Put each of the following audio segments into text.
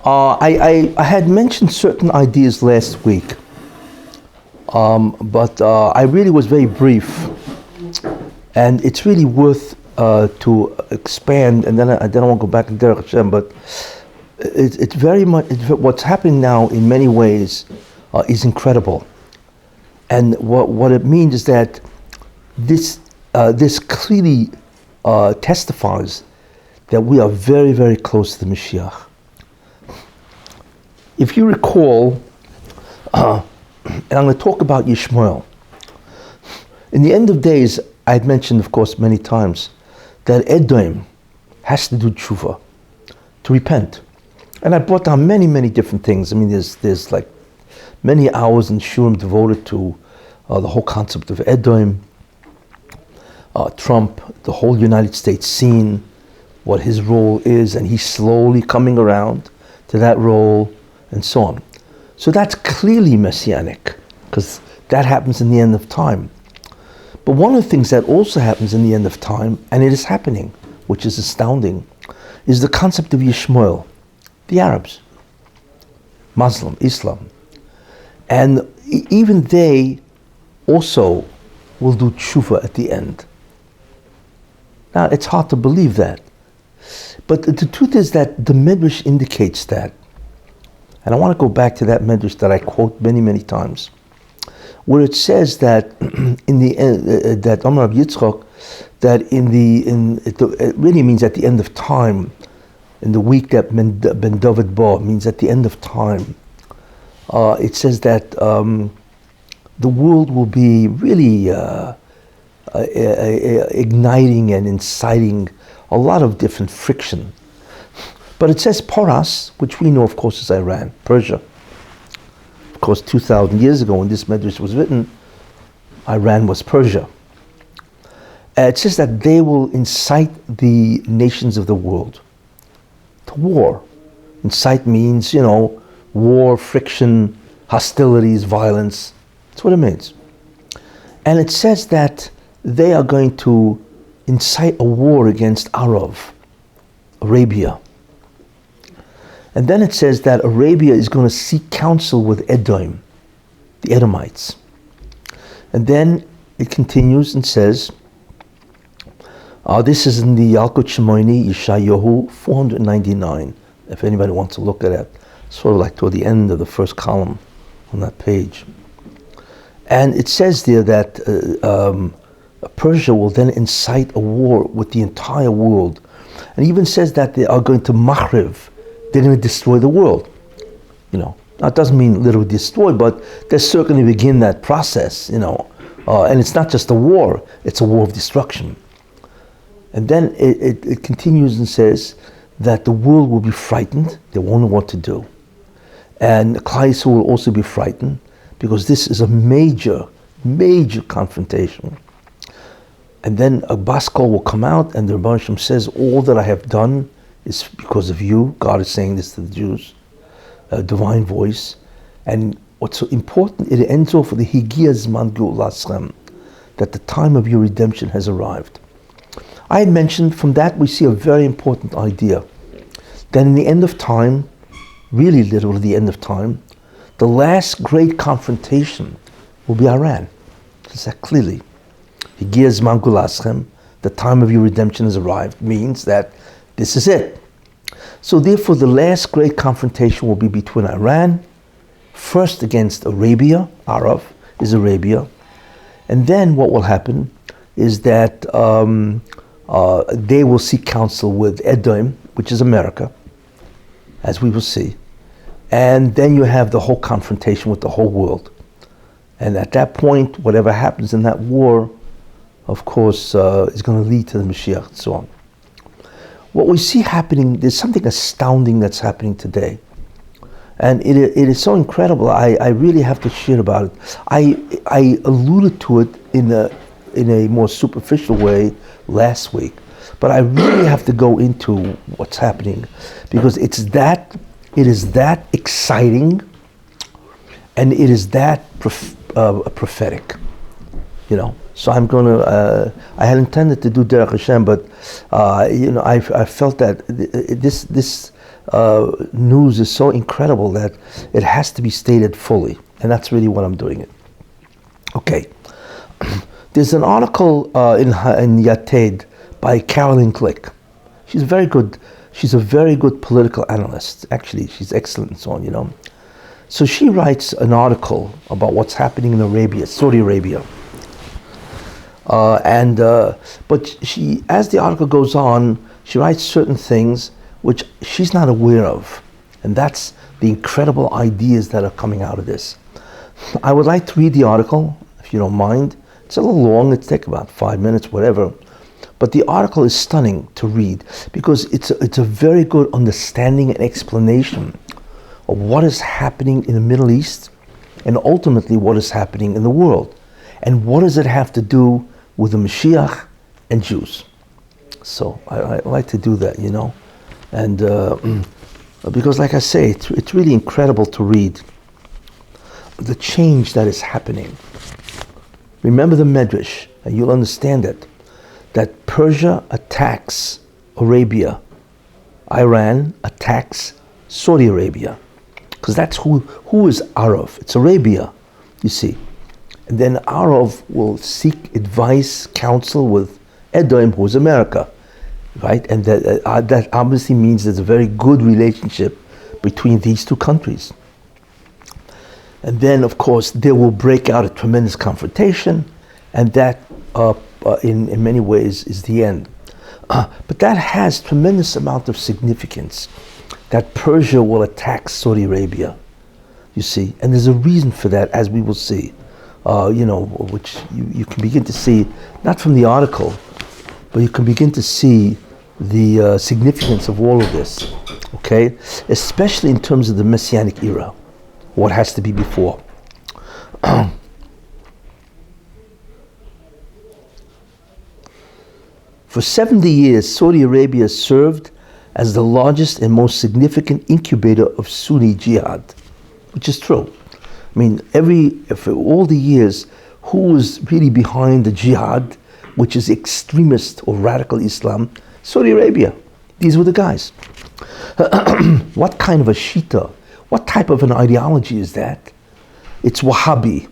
I had mentioned certain ideas last week, but I really was very brief, and it's really worth to expand. And then I won't go back to Derek Hashem, but it's very much what's happening now. In many ways, is incredible, and what it means is that this clearly testifies that we are very, very close to the Mashiach. If you recall, and I'm going to talk about Yishmael. In the end of days, I had mentioned, of course, many times, that Edom has to do tshuva, to repent. And I brought down many, many different things. I mean, there's like many hours in Shurim devoted to the whole concept of Edom, Trump, the whole United States scene, what his role is, and he's slowly coming around to that role, and so on. So that's clearly Messianic, because that happens in the end of time. But one of the things that also happens in the end of time, and it is happening, which is astounding, is the concept of Yishmael, the Arabs, Muslim, Islam. And even they also will do tshuva at the end. Now, it's hard to believe that. But the truth is that the Midrash indicates that. And I want to go back to that Midrash that I quote many, many times, where it says that in the end, that Amar Yitzchak, that it really means at the end of time, in the week that Ben David Ba means at the end of time. It says that the world will be really igniting and inciting a lot of different friction. But it says Paras, which we know, of course, is Iran, Persia. Of course, 2,000 years ago, when this Midrash was written, Iran was Persia. It says that they will incite the nations of the world to war. Incite means, war, friction, hostilities, violence. That's what it means. And it says that they are going to incite a war against Arabia. And then it says that Arabia is going to seek counsel with Edom, the Edomites. And then it continues and says, this is in the Yalkut Shimoni, Yeshayahu 499, if anybody wants to look at it. Sort of like toward the end of the first column on that page. And it says there that Persia will then incite a war with the entire world. And it even says that they are going to Mahriv. They're going to destroy the world. Now, it doesn't mean literally destroy, but they're certainly going to begin that process, and it's not just a war, it's a war of destruction. And then it continues and says that the world will be frightened, they won't know what to do. And Klal Yisrael will also be frightened, because this is a major, major confrontation. And then a bas kol will come out, and the Rebbe Hashem says, all that I have done is because of you. God is saying this to the Jews, a divine voice. And what's so important, it ends off with the Higia Zman Geulaschem, that the time of your redemption has arrived. I had mentioned from that we see a very important idea, that in the end of time, really literally the end of time, the last great confrontation will be Iran. It's that clearly. Higia Zman Geulaschem, the time of your redemption has arrived, means that this is it. So therefore, the last great confrontation will be between Iran, first against Arabia, Arab is Arabia, and then what will happen is that they will seek counsel with Edom, which is America, as we will see, and then you have the whole confrontation with the whole world. And at that point, whatever happens in that war, of course, is going to lead to the Mashiach and so on. What we see happening, there's something astounding that's happening today. And it is so incredible, I really have to share about it. I alluded to it in a more superficial way last week, but I really have to go into what's happening, because it is that exciting, and it is that prophetic, So I'm going to, I had intended to do Derech Hashem, but, I felt that this news is so incredible that it has to be stated fully, and that's really what I'm doing it. Okay, there's an article in Yated by Carolyn Glick. She's very good. She's a very good political analyst. Actually, she's excellent and so on, you know. So she writes an article about what's happening in Arabia, Saudi Arabia. But she, as the article goes on, she writes certain things which she's not aware of. And that's the incredible ideas that are coming out of this. I would like to read the article, if you don't mind. It's a little long, it takes about 5 minutes, whatever. But the article is stunning to read because it's a very good understanding and explanation of what is happening in the Middle East and ultimately what is happening in the world. And what does it have to do with the Mashiach and Jews? So I like to do that, you know. And because like I say, it's really incredible to read the change that is happening. Remember the Medrash, and you'll understand it. That Persia attacks Arabia, Iran attacks Saudi Arabia, because that's who is Arab. It's Arabia, you see. And then Arab will seek advice, counsel with Edom, who is America, right? And that obviously means there's a very good relationship between these two countries. And then, of course, there will break out a tremendous confrontation, and that in many ways is the end. But that has tremendous amount of significance, that Persia will attack Saudi Arabia, you see. And there's a reason for that, as we will see, you know, which you can begin to see, not from the article, but you can begin to see the significance of all of this, okay? Especially in terms of the Messianic era, what has to be before. For 70 years, Saudi Arabia served as the largest and most significant incubator of Sunni jihad, which is true. I mean, for all the years, who was really behind the jihad, which is extremist or radical Islam? Saudi Arabia. These were the guys. What kind of a Shita? What type of an ideology is that? It's Wahhabi.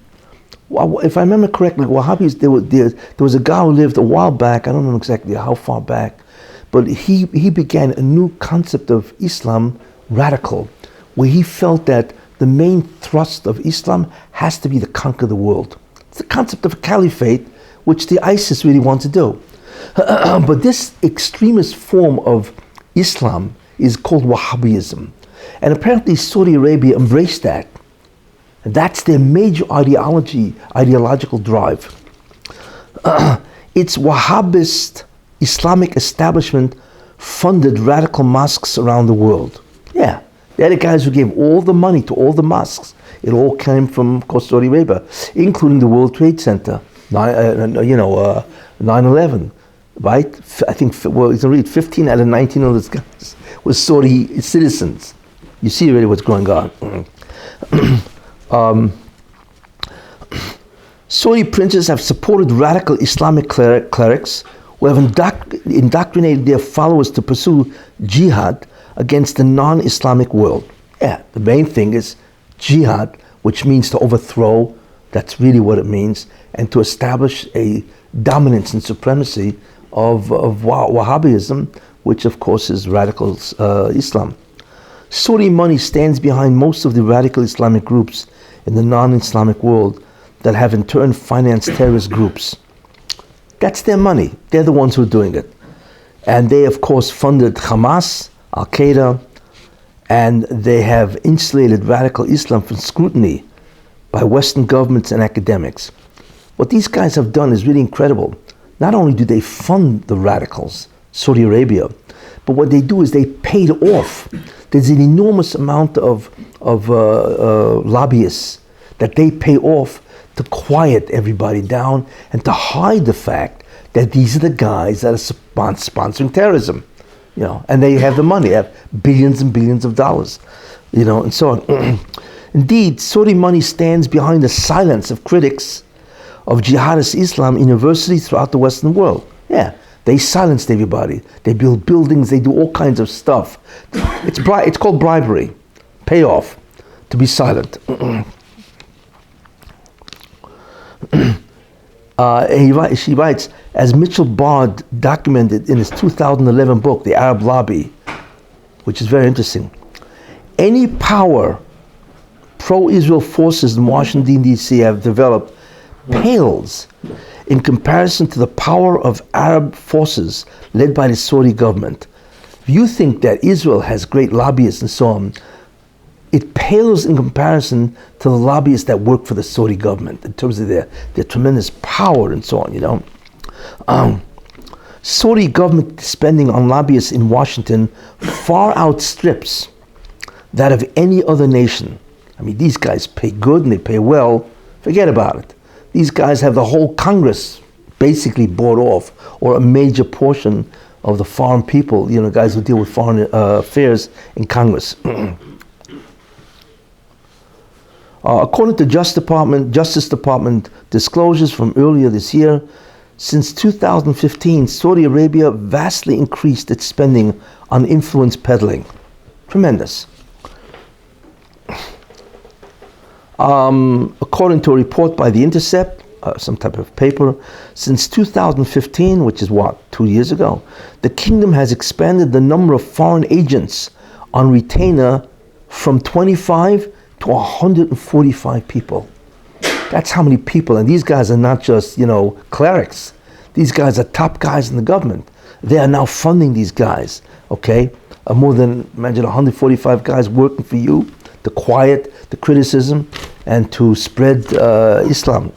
If I remember correctly, Wahhabis, there was a guy who lived a while back, I don't know exactly how far back, but he began a new concept of Islam, radical, where he felt that the main thrust of Islam has to be to conquer the world. It's the concept of a caliphate, which the ISIS really want to do. But this extremist form of Islam is called Wahhabism. And apparently Saudi Arabia embraced that. And that's their major ideological drive. It's Wahhabist Islamic establishment funded radical mosques around the world. Yeah, they're the guys who gave all the money to all the mosques. It all came from, of course, Saudi Arabia, including the World Trade Center, 9/11, right? I think, well, you can read 15 out of 19 of those guys were Saudi citizens. You see already what's going on. Saudi princes have supported radical Islamic clerics who have indoctrinated their followers to pursue jihad against the non-Islamic world. Yeah, the main thing is jihad, which means to overthrow, that's really what it means, and to establish a dominance and supremacy of Wahhabism, which of course is radical Islam. Saudi money stands behind most of the radical Islamic groups in the non-Islamic world that have in turn financed terrorist groups. That's their money. They're the ones who are doing it. And they, of course, funded Hamas, Al-Qaeda, and they have insulated radical Islam from scrutiny by Western governments and academics. What these guys have done is really incredible. Not only do they fund the radicals, Saudi Arabia, but what they do is they paid off. There's an enormous amount of lobbyists that they pay off to quiet everybody down and to hide the fact that these are the guys that are sponsoring terrorism, you know, and they have the money, they have billions and billions of dollars, you know, and so on. Indeed, Saudi money stands behind the silence of critics of jihadist Islam universities throughout the Western world. Yeah, They silenced everybody. They build buildings. They do all kinds of stuff. It's called bribery. Payoff to be silent. She writes, as Mitchell Bard documented in his 2011 book, The Arab Lobby, which is very interesting, any power pro-Israel forces in Washington, D.C. have developed pales in comparison to the power of Arab forces led by the Saudi government. If you think that Israel has great lobbyists and so on, it pales in comparison to the lobbyists that work for the Saudi government in terms of their tremendous power and so on, Saudi government spending on lobbyists in Washington far outstrips that of any other nation. I mean, these guys pay good and they pay well. Forget about it. These guys have the whole Congress basically bought off, or a major portion of the foreign people, guys who deal with foreign affairs in Congress. According to Justice Department disclosures from earlier this year, since 2015, Saudi Arabia vastly increased its spending on influence peddling. Tremendous. According to a report by The Intercept, some type of paper, since 2015, which is 2 years ago, the kingdom has expanded the number of foreign agents on retainer from 25 to 145 people. That's how many people, and these guys are not just, clerics. These guys are top guys in the government. They are now funding these guys, okay? More than, imagine 145 guys working for you to quiet the criticism and to spread Islam.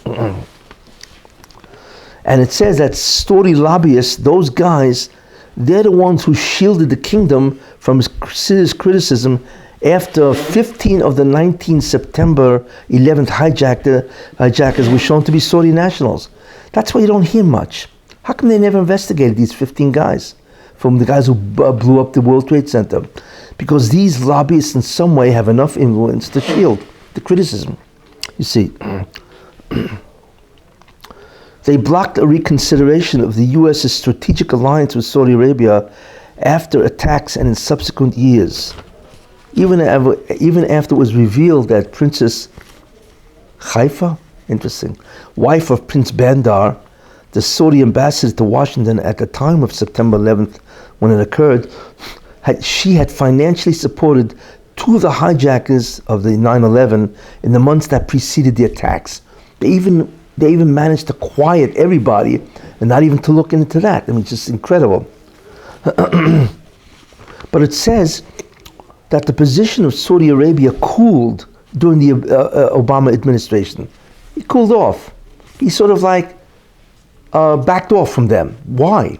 And it says that Saudi lobbyists, those guys, they're the ones who shielded the kingdom from serious criticism after 15 of the 19 September 11th hijackers were shown to be Saudi nationals. That's why you don't hear much. How come they never investigated these 15 guys, from the guys who blew up the World Trade Center? Because these lobbyists in some way have enough influence to shield the criticism. You see, they blocked a reconsideration of the U.S.'s strategic alliance with Saudi Arabia after attacks and in subsequent years. Even after it was revealed that Princess Haifa, wife of Prince Bandar, the Saudi ambassador to Washington at the time of September 11th, when it occurred, she had financially supported two of the hijackers of the 9/11 in the months that preceded the attacks. They even managed to quiet everybody and not even to look into that. I mean, it's just incredible. But it says that the position of Saudi Arabia cooled during the Obama administration. He cooled off. He sort of backed off from them. Why?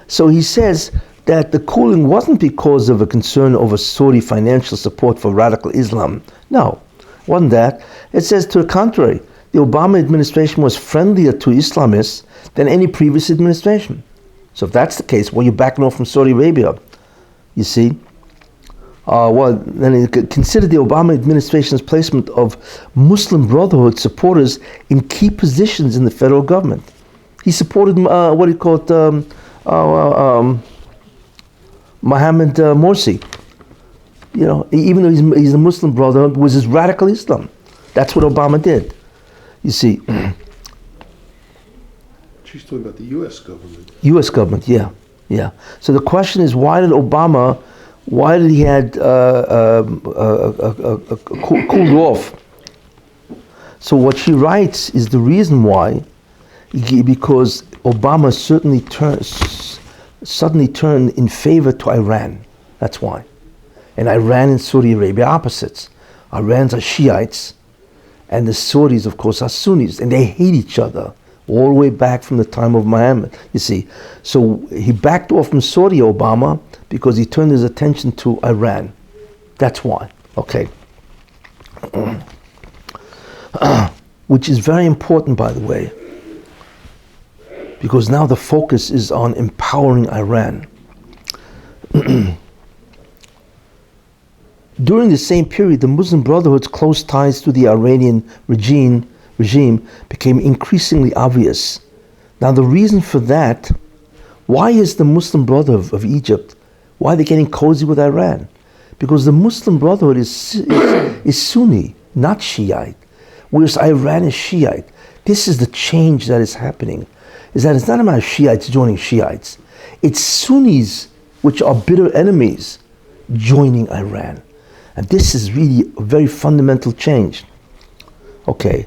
So he says that the cooling wasn't because of a concern over Saudi financial support for radical Islam. No, it wasn't that. It says to the contrary, the Obama administration was friendlier to Islamists than any previous administration. So if that's the case, well, you're backing off from Saudi Arabia, you see. Then consider the Obama administration's placement of Muslim Brotherhood supporters in key positions in the federal government. He supported Mohammed Morsi. Even though he's a Muslim Brotherhood, was his radical Islam. That's what Obama did. You see. She's talking about the U.S. government. U.S. government, yeah. So the question is, why did he had cooled off? So what she writes is the reason why, because Obama suddenly turned in favor to Iran. That's why. And Iran and Saudi Arabia are opposites. Irans are Shiites, and the Saudis, of course, are Sunnis, and they hate each other all the way back from the time of Muhammad, you see. So he backed off from Saudi, Obama, because he turned his attention to Iran. That's why, okay. Which is very important, by the way, because now the focus is on empowering Iran. During the same period, the Muslim Brotherhood's close ties to the Iranian regime became increasingly obvious. Now the reason for that, why is the Muslim Brotherhood of Egypt, why are they getting cozy with Iran? Because the Muslim Brotherhood is Sunni, not Shiite, whereas Iran is Shiite. This is the change that is happening, is that it's not about Shiites joining Shiites. It's Sunnis, which are bitter enemies, joining Iran. And this is really a very fundamental change. Okay.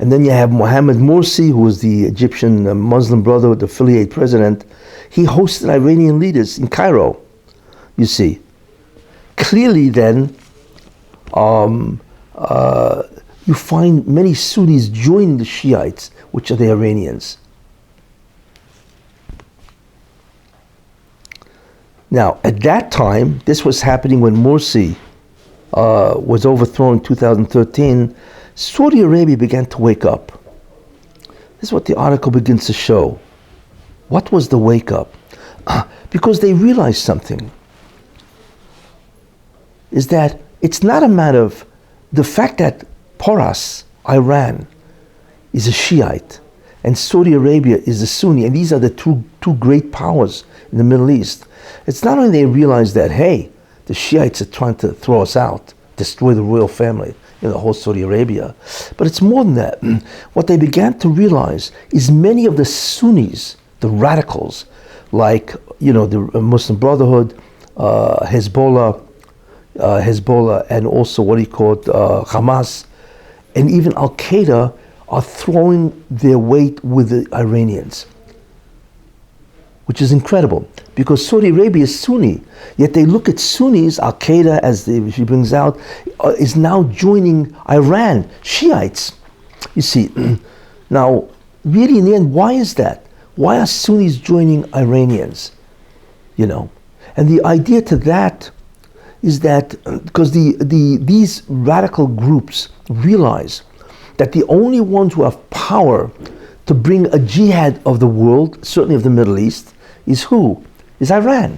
And then you have Mohammed Morsi, who was the Egyptian Muslim Brotherhood affiliate president. He hosted Iranian leaders in Cairo, you see. Clearly then, you find many Sunnis join the Shiites, which are the Iranians. Now, at that time, this was happening when Morsi was overthrown in 2013, Saudi Arabia began to wake up. This is what the article begins to show. What was the wake up? Because they realized something. Is that it's not a matter of the fact that Poras, Iran, is a Shiite, and Saudi Arabia is a Sunni, and these are the two great powers in the Middle East. It's not only they realize that, hey, the Shiites are trying to throw us out, destroy the royal family, the whole Saudi Arabia, but it's more than that. What they began to realize is many of the Sunnis, the radicals, like the Muslim Brotherhood, Hezbollah, and also what he called Hamas, and even Al Qaeda, are throwing their weight with the Iranians, which is incredible, because Saudi Arabia is Sunni, yet they look at Sunnis, Al Qaeda, as she brings out, is now joining Iran, Shiites. You see, now, really in the end, why is that? Why are Sunnis joining Iranians? And the idea to that is that because these radical groups realize that the only ones who have power to bring a jihad of the world, certainly of the Middle East, is who? Is Iran.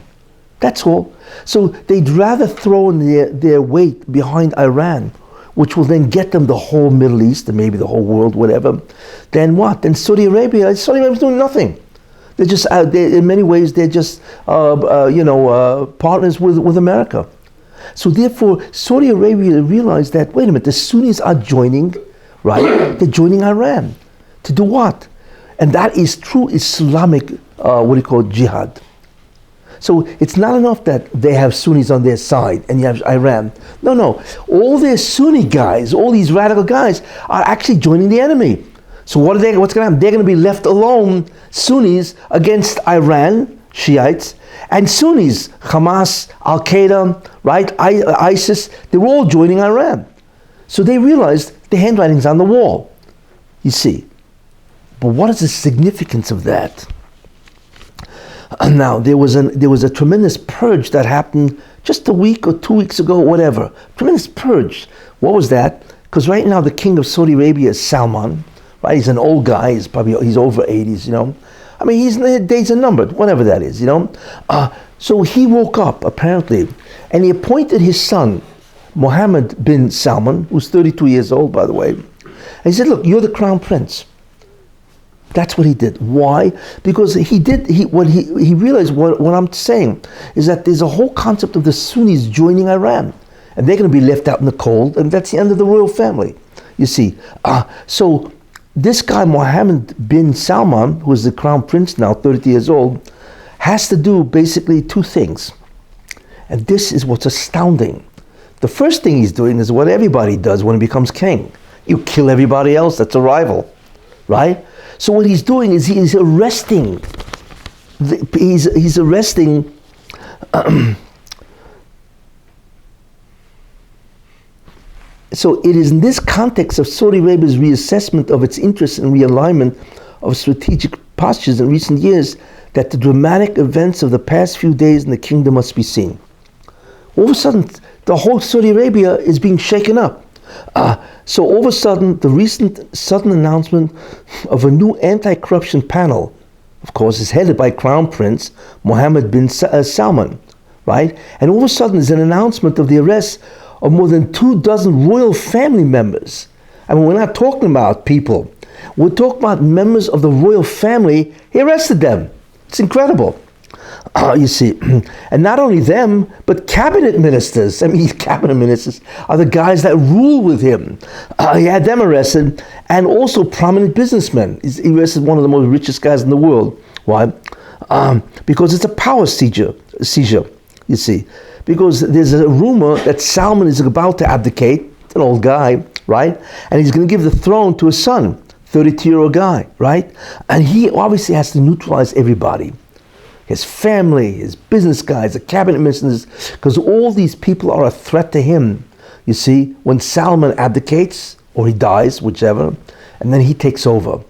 That's all. So they'd rather throw in their weight behind Iran, which will then get them the whole Middle East and maybe the whole world, whatever, than what? Then Saudi Arabia. Saudi Arabia's doing nothing. They're just, in many ways, they're just, partners with America. So therefore, Saudi Arabia realized that, wait a minute, the Sunnis are joining, right? They're joining Iran. To do what? And that is true Islamic, jihad. So it's not enough that they have Sunnis on their side and you have Iran. No. All their Sunni guys, all these radical guys, are actually joining the enemy. So what's going to happen? They're going to be left alone, Sunnis, against Iran, Shiites, and Sunnis, Hamas, Al Qaeda, right, ISIS, they're all joining Iran. So they realized the handwriting's on the wall, you see. But what is the significance of that? Now, there was a tremendous purge that happened just a week or 2 weeks ago, whatever. Tremendous purge. What was that? Because right now the king of Saudi Arabia is Salman, right? He's an old guy. He's over 80s, I mean, his days are numbered, whatever that is, So he woke up, apparently, and he appointed his son, Mohammed bin Salman, who's 32 years old, by the way. And he said, look, you're the crown prince. That's what he did. Why? Because he realized what I'm saying is that there's a whole concept of the Sunnis joining Iran, and they're going to be left out in the cold, and that's the end of the royal family, you see. So this guy, Mohammed bin Salman, who is the crown prince now, 30 years old, has to do basically two things. And this is what's astounding. The first thing he's doing is what everybody does when he becomes king. You kill everybody else that's a rival, right? So what he's doing is he's arresting. He's arresting. So it is in this context of Saudi Arabia's reassessment of its interests and realignment of strategic postures in recent years that the dramatic events of the past few days in the kingdom must be seen. All of a sudden, the whole Saudi Arabia is being shaken up. So all of a sudden, the recent sudden announcement of a new anti-corruption panel, of course, is headed by Crown Prince Mohammed bin Salman, right? And all of a sudden, there's an announcement of the arrest of more than 24 royal family members. I mean, we're not talking about people. We're talking about members of the royal family. He arrested them. It's incredible. You see, and not only them, but cabinet ministers. I mean, cabinet ministers are the guys that rule with him. He had them arrested, and also prominent businessmen. He arrested one of the most richest guys in the world. Why? Because it's a power seizure, you see. Because there's a rumor that Salman is about to abdicate, an old guy, right? And he's going to give the throne to his son, 32-year-old guy, right? And he obviously has to neutralize everybody. His family, his business guys, the cabinet ministers, because all these people are a threat to him. You see, when Salman abdicates, or he dies, whichever, and then he takes over.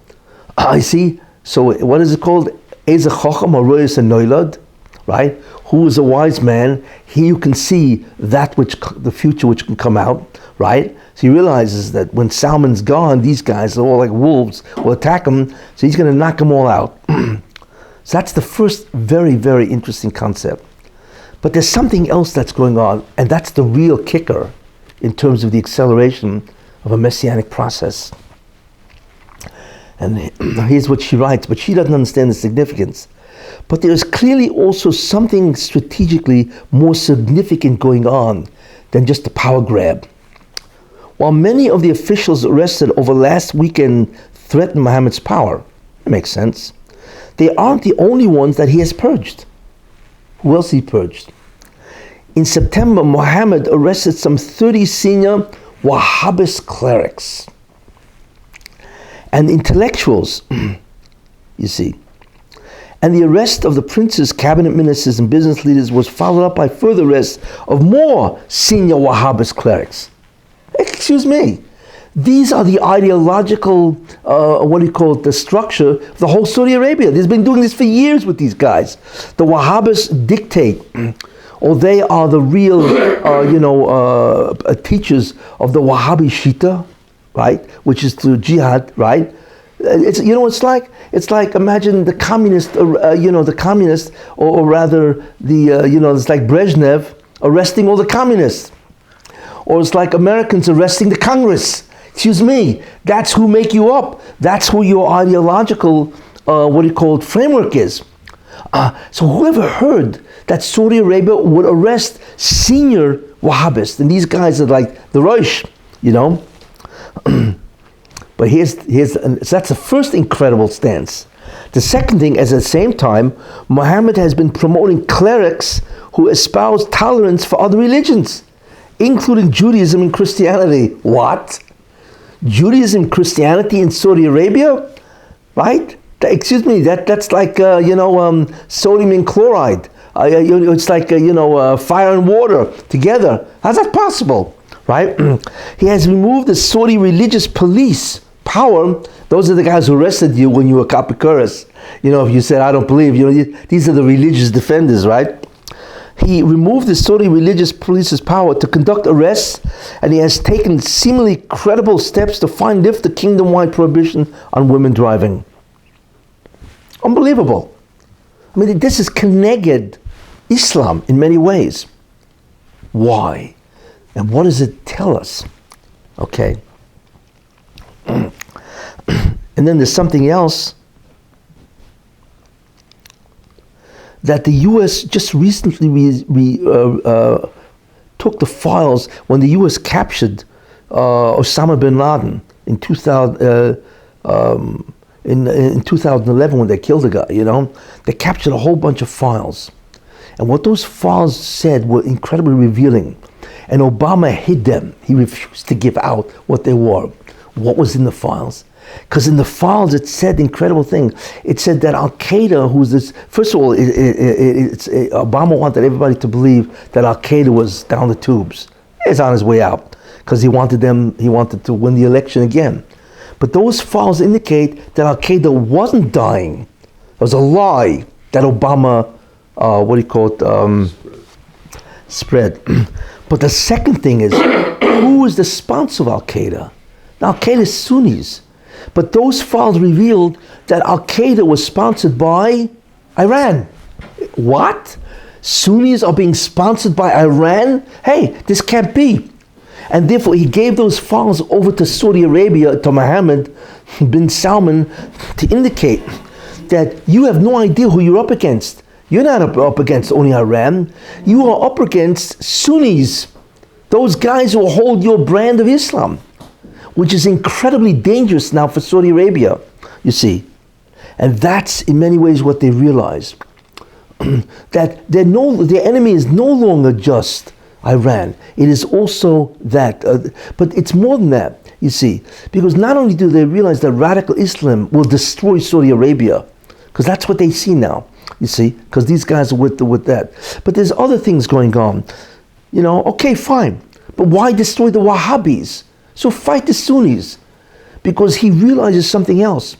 You see, so what is it called? Eze Chacham Haroyes Noilad, right? Who is a wise man? He who can see that which, the future which can come out, right? So he realizes that when Salman's gone, these guys are all like wolves, will attack him, so he's going to knock them all out. So that's the first very, very interesting concept. But there's something else that's going on, and that's the real kicker in terms of the acceleration of a Messianic process. And here's what she writes, but she doesn't understand the significance. But there is clearly also something strategically more significant going on than just a power grab. While many of the officials arrested over last weekend threatened Muhammad's power, it makes sense, they aren't the only ones that he has purged. Who else he purged? In September, Muhammad arrested some 30 senior Wahhabist clerics and intellectuals, you see. And the arrest of the princes, cabinet ministers, and business leaders was followed up by further arrests of more senior Wahhabist clerics. Excuse me. These are the ideological, the structure of the whole Saudi Arabia. They've been doing this for years with these guys. The Wahhabists dictate, or they are the real, teachers of the Wahhabi Shita, right? Which is through jihad, right? It's it's like? It's like, imagine the communist, or rather it's like Brezhnev arresting all the communists. Or it's like Americans arresting the Congress. Excuse me, that's who make you up. That's who your ideological, framework is. So whoever heard that Saudi Arabia would arrest senior Wahhabists, and these guys are like the Rosh, But so that's the first incredible stance. The second thing is, at the same time, Muhammad has been promoting clerics who espouse tolerance for other religions, including Judaism and Christianity. What? Judaism, Christianity in Saudi Arabia, right? Excuse me, that's like sodium and chloride. It's like fire and water together. How's that possible, right? He has removed the Saudi religious police power. Those are the guys who arrested you when you were Precursor. If you said I don't believe, these are the religious defenders, right? He removed the Saudi religious police's power to conduct arrests, and he has taken seemingly credible steps to lift the kingdom-wide prohibition on women driving. Unbelievable. I mean, this is keneged Islam in many ways. Why? And what does it tell us? Okay. And then there's something else. That the U.S. just recently took the files when the U.S. captured Osama bin Laden in 2011 when they killed the guy. They captured a whole bunch of files, and what those files said were incredibly revealing. And Obama hid them. He refused to give out what they were, what was in the files. Because in the files it said the incredible thing. It said that Al-Qaeda, who's this, first of all, Obama wanted everybody to believe that Al-Qaeda was down the tubes. It's on his way out, because he wanted to win the election again. But those files indicate that Al-Qaeda wasn't dying. It was a lie that Obama, spread. But the second thing is, who is the sponsor of Al-Qaeda? Now, Al-Qaeda is Sunnis. But those files revealed that Al-Qaeda was sponsored by Iran. What? Sunnis are being sponsored by Iran? Hey, this can't be. And therefore he gave those files over to Saudi Arabia, to Mohammed bin Salman, to indicate that you have no idea who you're up against. You're not up against only Iran. You are up against Sunnis, those guys who hold your brand of Islam, which is incredibly dangerous now for Saudi Arabia, you see. And that's in many ways what they realize. That their enemy is no longer just Iran. It is also that. But it's more than that, you see. Because not only do they realize that radical Islam will destroy Saudi Arabia, because that's what they see now, you see, because these guys are with that. But there's other things going on. You know, okay, fine. But why destroy the Wahhabis? So fight the Sunnis. Because he realizes something else.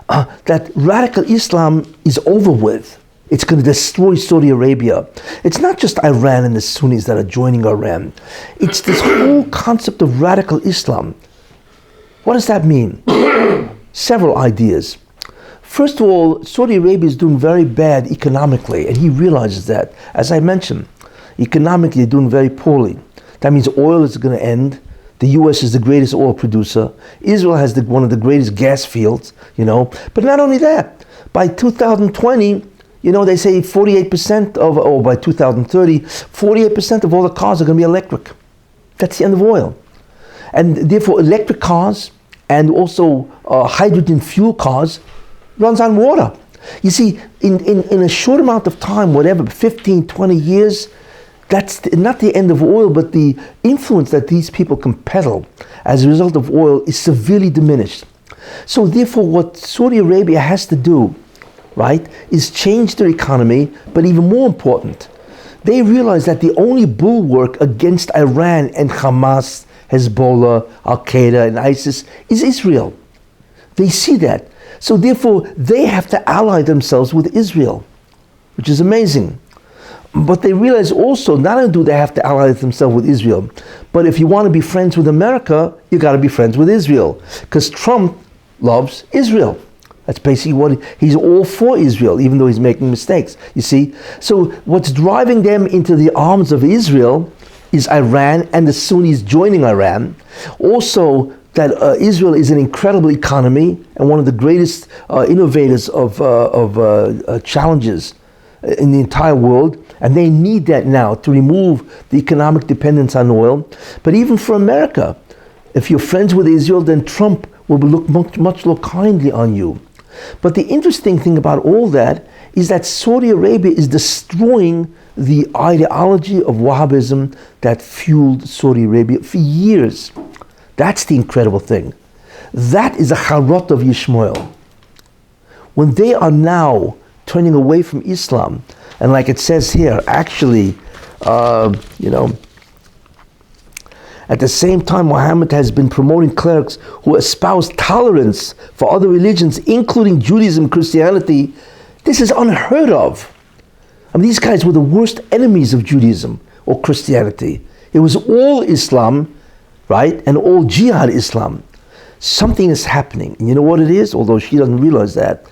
That radical Islam is over with. It's going to destroy Saudi Arabia. It's not just Iran and the Sunnis that are joining Iran. It's this whole concept of radical Islam. What does that mean? Several ideas. First of all, Saudi Arabia is doing very bad economically, and he realizes that. As I mentioned, economically they're doing very poorly. That means oil is going to end. The U.S. is the greatest oil producer. Israel has one of the greatest gas fields, you know. But not only that, by 2020, you know, they say 48% or by 2030, 48% of all the cars are going to be electric. That's the end of oil. And therefore, electric cars and also hydrogen fuel cars runs on water. You see, in a short amount of time, whatever, 15, 20 years, that's not the end of oil, but the influence that these people can peddle as a result of oil is severely diminished. So therefore, what Saudi Arabia has to do, right, is change their economy, but even more important, they realize that the only bulwark against Iran and Hamas, Hezbollah, Al-Qaeda, and ISIS is Israel. They see that. So therefore, they have to ally themselves with Israel, which is amazing. But they realize also, not only do they have to ally themselves with Israel, but if you want to be friends with America, you got to be friends with Israel. Because Trump loves Israel. That's basically what he's all for Israel, even though he's making mistakes, you see. So what's driving them into the arms of Israel is Iran and the Sunnis joining Iran. Also, that Israel is an incredible economy and one of the greatest innovators of challenges in the entire world. And they need that now to remove the economic dependence on oil. But even for America, if you're friends with Israel, then Trump will look much more kindly on you. But the interesting thing about all that is that Saudi Arabia is destroying the ideology of Wahhabism that fueled Saudi Arabia for years. That's the incredible thing. That is a charot of Yishmael. When they are now turning away from Islam, and like it says here, actually, you know, at the same time, Muhammad has been promoting clerics who espouse tolerance for other religions, including Judaism, Christianity. This is unheard of. I mean, these guys were the worst enemies of Judaism or Christianity. It was all Islam, right, and all jihad Islam. Something is happening, and you know what it is? Although she doesn't realize that.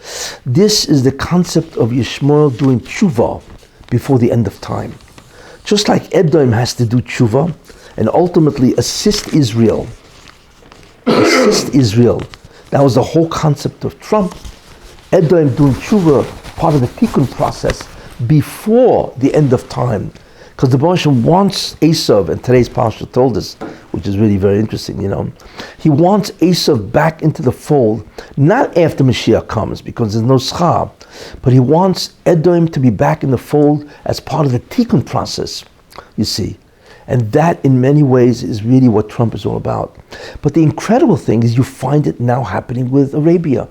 This is the concept of Yishmael doing tshuva before the end of time. Just like Edom has to do tshuva, and ultimately assist Israel. Assist Israel. That was the whole concept of Trump. Edom doing tshuva, part of the tikkun process, before the end of time. Because the Baruch wants Esav, and today's pastor told us, which is really very interesting, you know. He wants Esav back into the fold, not after Mashiach comes, because there's no schar, but he wants Edom to be back in the fold as part of the tikkun process, you see. And that, in many ways, is really what Trump is all about. But the incredible thing is you find it now happening with Arabia.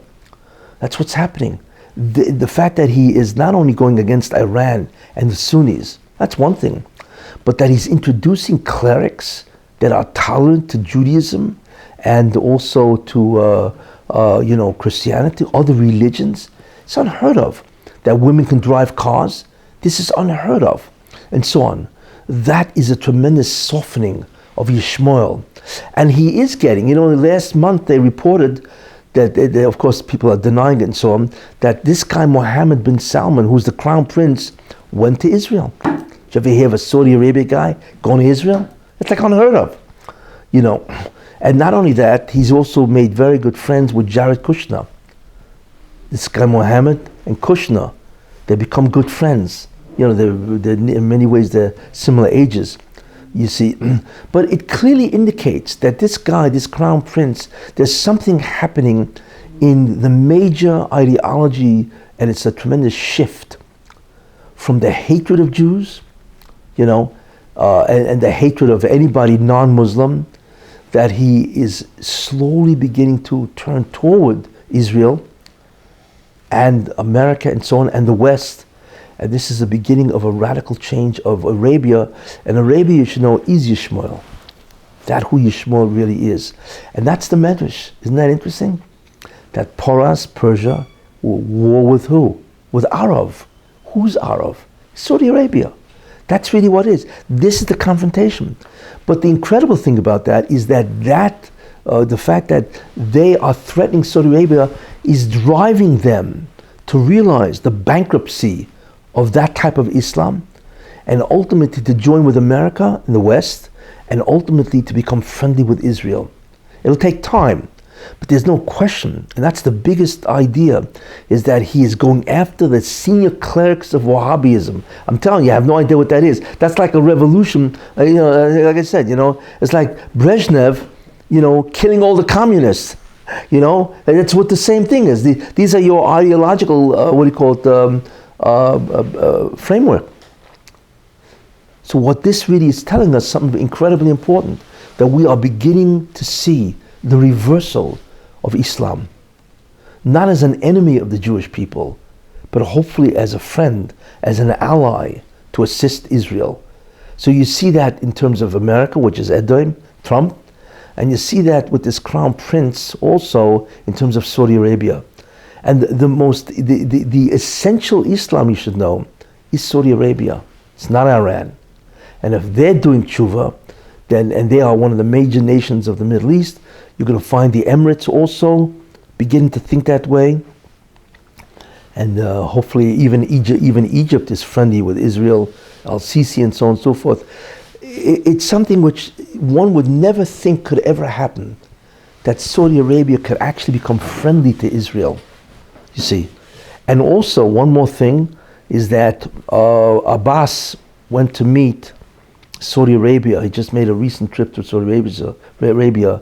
That's what's happening. The fact that he is not only going against Iran and the Sunnis, that's one thing, but that he's introducing clerics that are tolerant to Judaism and also to, you know, Christianity, other religions. It's unheard of. That women can drive cars. This is unheard of, and so on. That is a tremendous softening of Yishmael. And he is getting, you know, last month they reported that, of course, people are denying it and so on, that this guy, Mohammed bin Salman, who's the crown prince, went to Israel. Did you ever hear of a Saudi Arabia guy going to Israel? It's like unheard of. you know. And not only that, he's also made very good friends with Jared Kushner. This guy Mohammed and Kushner, they become good friends. You know, they're in many ways they're similar ages, you see. But it clearly indicates that this guy, this crown prince, there's something happening in the major ideology, and it's a tremendous shift from the hatred of Jews, you know, and the hatred of anybody non-Muslim, that he is slowly beginning to turn toward Israel and America and so on, and the West. And this is the beginning of a radical change of Arabia. And Arabia, you should know, is Yishmael. That who Yishmael really is. And that's the Medrash. Isn't that interesting? That Porus, Persia, war with who? With Arab. Who's Arab? Saudi Arabia. That's really what it is. This is the confrontation. But the incredible thing about that is that the fact that they are threatening Saudi Arabia is driving them to realize the bankruptcy of that type of Islam, and ultimately to join with America in the West, and ultimately to become friendly with Israel. It'll take time, but there's no question, and that's the biggest idea, is that he is going after the senior clerics of Wahhabism. I'm telling you, I have no idea what that is. That's like a revolution, you know, like I said, you know, it's like Brezhnev, you know, killing all the communists. You know, and it's what the same thing is. These are your ideological, framework. So what this really is telling us something incredibly important, that we are beginning to see the reversal of Islam, not as an enemy of the Jewish people, but hopefully as a friend, as an ally to assist Israel. So you see that in terms of America, which is Edom, Trump, and you see that with this crown prince also in terms of Saudi Arabia. And the essential Islam, you should know, is Saudi Arabia. It's not Iran. And if they're doing tshuva, then, and they are one of the major nations of the Middle East, you're going to find the Emirates also beginning to think that way. And hopefully even Egypt is friendly with Israel, Al-Sisi and so on and so forth. It's something which one would never think could ever happen, that Saudi Arabia could actually become friendly to Israel, you see. And also, one more thing is that Abbas went to meet Saudi Arabia. He just made a recent trip to Saudi Arabia,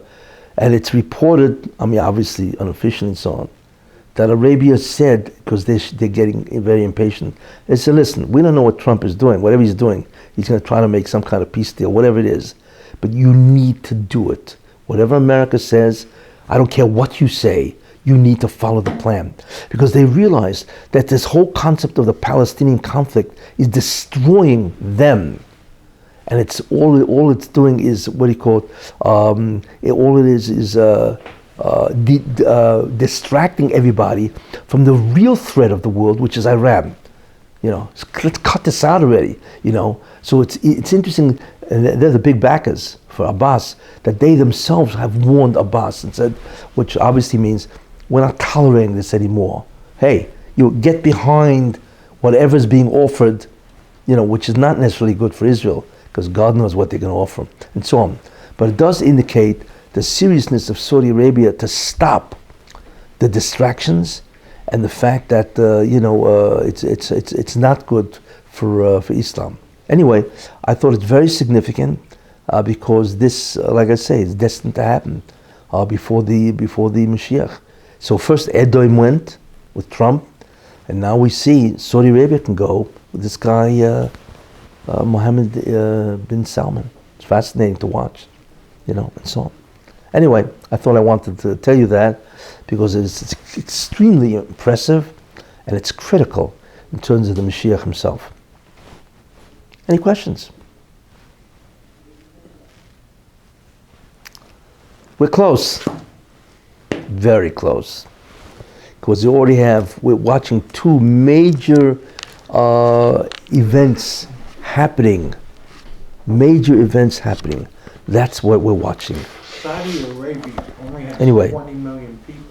and it's reported, I mean, obviously unofficially and so on, that Arabia said, because they're getting very impatient, they said, listen, we don't know what Trump is doing. Whatever he's doing, he's going to try to make some kind of peace deal, whatever it is. But you need to do it. Whatever America says, I don't care what you say, you need to follow the plan. Because they realize that this whole concept of the Palestinian conflict is destroying them. And it's all it's doing is, what do you call it? All it is distracting everybody from the real threat of the world, which is Iran. You know, let's cut this out already. You know, so it's interesting, and they're the big backers for Abbas, that they themselves have warned Abbas and said, which obviously means we're not tolerating this anymore. Hey, you get behind whatever's being offered, you know, which is not necessarily good for Israel, because God knows what they're going to offer, and so on. But it does indicate the seriousness of Saudi Arabia to stop the distractions and the fact that it's not good for Islam. Anyway, I thought it's very significant because this, like I say, is destined to happen before the Mashiach. So first Edom went with Trump, and now we see Saudi Arabia can go with this guy Mohammed bin Salman. It's fascinating to watch, you know, and so on. Anyway, I thought I wanted to tell you that because it's extremely impressive and it's critical in terms of the Mashiach himself. Any questions? We're close. Very close. Because we're watching two major events happening. Major events happening. That's what we're watching. Saudi Arabia only has 20 million people.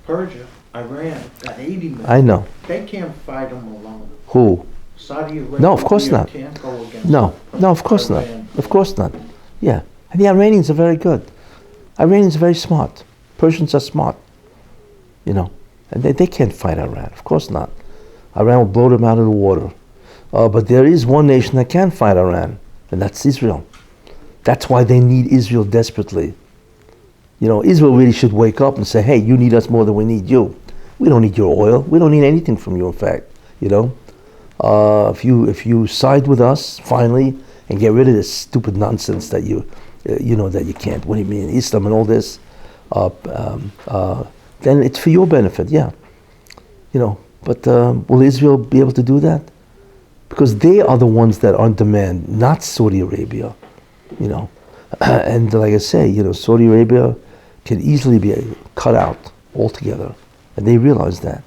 Persia, Iran, got 80 million. I know. They can't fight them alone. Who? Saudi Arabia No, of course not. Can't go against No, of course not. Iran. Of course not. Yeah. And the Iranians are very good. Iranians are very smart. Persians are smart, and they can't fight Iran. Of course not. Iran will blow them out of the water. But there is one nation that can fight Iran, and that's Israel. That's why they need Israel desperately. Israel really should wake up and say, hey, you need us more than we need you. We don't need your oil. We don't need anything from you, in fact. If you side with us, finally, and get rid of this stupid nonsense that that you can't, what do you mean, Islam and all this, then it's for your benefit, yeah. But will Israel be able to do that? Because they are the ones that are on demand, not Saudi Arabia, And like I say, Saudi Arabia can easily be cut out altogether. And they realize that.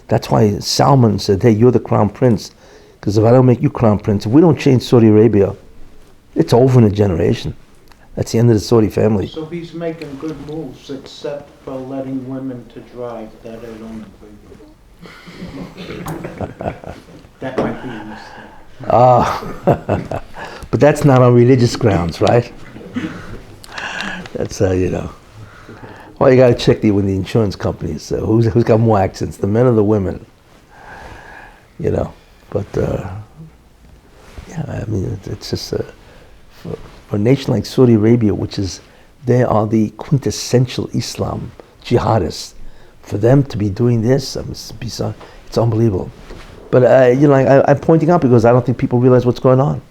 That's why Salman said, hey, you're the crown prince. Because if I don't make you crown prince, if we don't change Saudi Arabia, it's over in a generation. That's the end of the Saudi family. So he's making good moves, except for letting women to drive. That I don't agree with. That might be a mistake. But that's not on religious grounds, right? That's, Well, you got to check with the insurance companies. Who's got more accidents, the men or the women? But it's just for a nation like Saudi Arabia, they are the quintessential Islam jihadists. For them to be doing this, it's unbelievable. But I'm pointing out because I don't think people realize what's going on.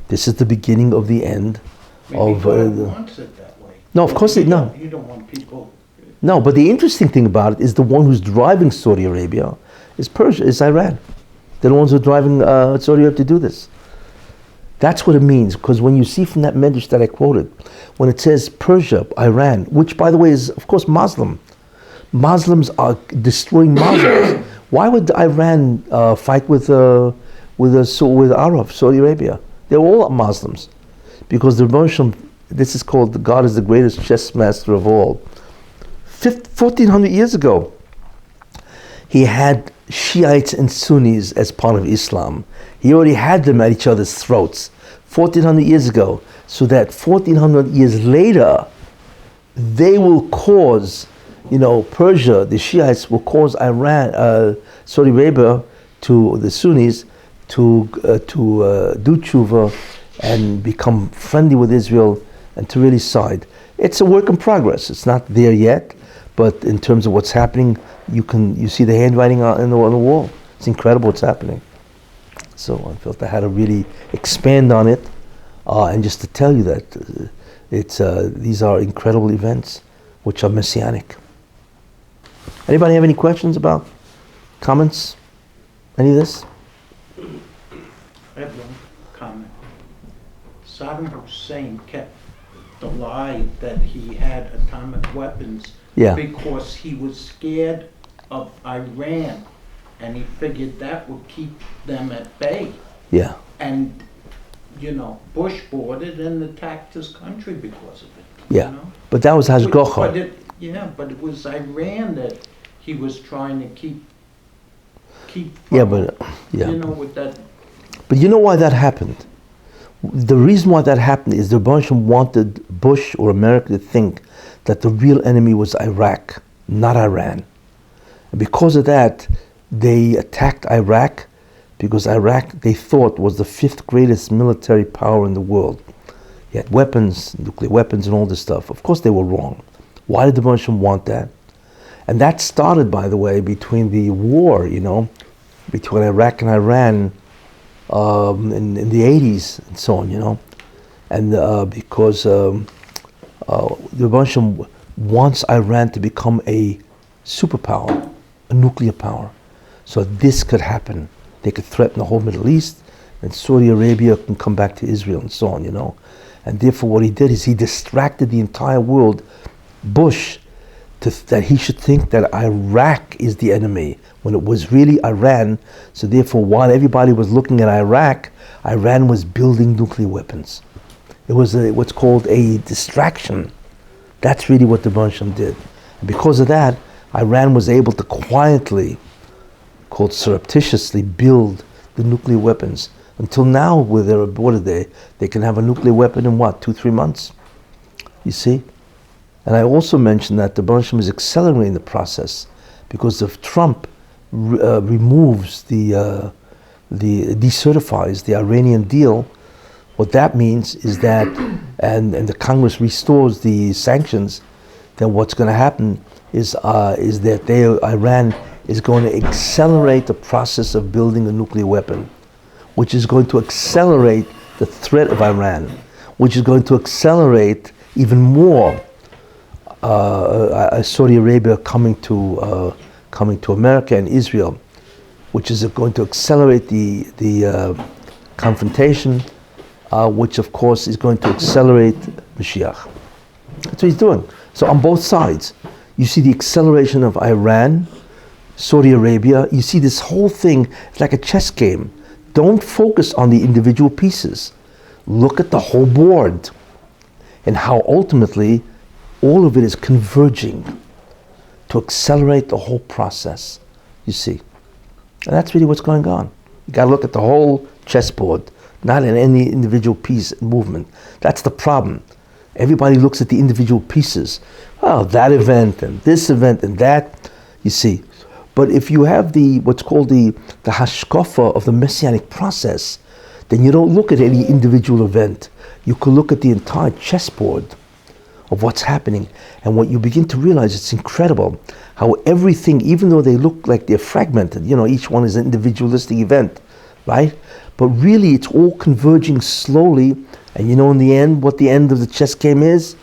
This is the beginning of the end. Maybe God wants it that way. No, of course no. You don't want people. No, but the interesting thing about it is the one who's driving Saudi Arabia is Persia, is Iran. They're the ones who are driving Saudi Arabia to do this. That's what it means, because when you see from that medrash that I quoted, when it says Persia, Iran, which by the way is of course Muslim, Muslims are destroying Muslims. Why would Iran fight with Arab, Saudi Arabia? They're all Muslims. Because the Muslim, this is called, God is the greatest chess master of all. 1400 years ago, he had Shiites and Sunnis as part of Islam. He already had them at each other's throats 1400 years ago. So that 1400 years later, they will cause, Persia, the Shiites will cause Iran, Saudi Arabia, to the Sunnis to do tshuva and become friendly with Israel and to really side. It's a work in progress. It's not there yet, but in terms of what's happening, you see the handwriting on the wall. It's incredible what's happening. So I felt I had to really expand on it, and just to tell you that these are incredible events, which are Messianic. Anybody have any questions about, comments, any of this? I have one comment. Saddam Hussein kept the lie that he had atomic weapons because he was scared of Iran, and he figured that would keep them at bay. Yeah. And, Bush bought it and attacked his country because of it. Yeah. But that was Hashgacha. But it was Iran that he was trying to keep. With that. But you know why that happened? The reason why that happened is the Rebbeinu Shalom wanted Bush or America to think that the real enemy was Iraq, not Iran. And because of that, they attacked Iraq, because Iraq, they thought, was the 5th greatest military power in the world. He had weapons, nuclear weapons and all this stuff. Of course they were wrong. Why did the Rebbeinu Shalom want that? And that started, by the way, between the war, between Iraq and Iran, in the 80s and so on, and because the Rebbeinu Shalom wants Iran to become a superpower, a nuclear power, so this could happen. They could threaten the whole Middle East, and Saudi Arabia can come back to Israel and so on, And therefore what he did is he distracted the entire world, Bush, that he should think that Iraq is the enemy, when it was really Iran. So therefore, while everybody was looking at Iraq, Iran was building nuclear weapons. It was what's called a distraction. That's really what the Rebbeinu Shalom did. And because of that, Iran was able to quietly, called surreptitiously, build the nuclear weapons Until now, what are they? They can have a nuclear weapon in what, 2-3 months? You see? And I also mentioned that the Baruch is accelerating the process because if Trump removes decertifies the Iranian deal, what that means is that, and the Congress restores the sanctions, then what's going to happen is that Iran is going to accelerate the process of building a nuclear weapon, which is going to accelerate the threat of Iran, which is going to accelerate even more Saudi Arabia coming to America and Israel, which is going to accelerate the confrontation, which of course is going to accelerate Mashiach. That's what he's doing. So on both sides, you see the acceleration of Iran, Saudi Arabia. You see this whole thing, it's like a chess game. Don't focus on the individual pieces. Look at the whole board and how ultimately all of it is converging to accelerate the whole process, you see. And that's really what's going on. You got to look at the whole chessboard, not in any individual piece and movement. That's the problem. Everybody looks at the individual pieces. Oh, that event and this event and that, you see. But if you have what's called the hashkafa of the Messianic process, then you don't look at any individual event. You can look at the entire chessboard of what's happening. And what you begin to realize, it's incredible how everything, even though they look like they're fragmented, each one is an individualistic event, right? But really it's all converging slowly. And in the end, what the end of the chess game is?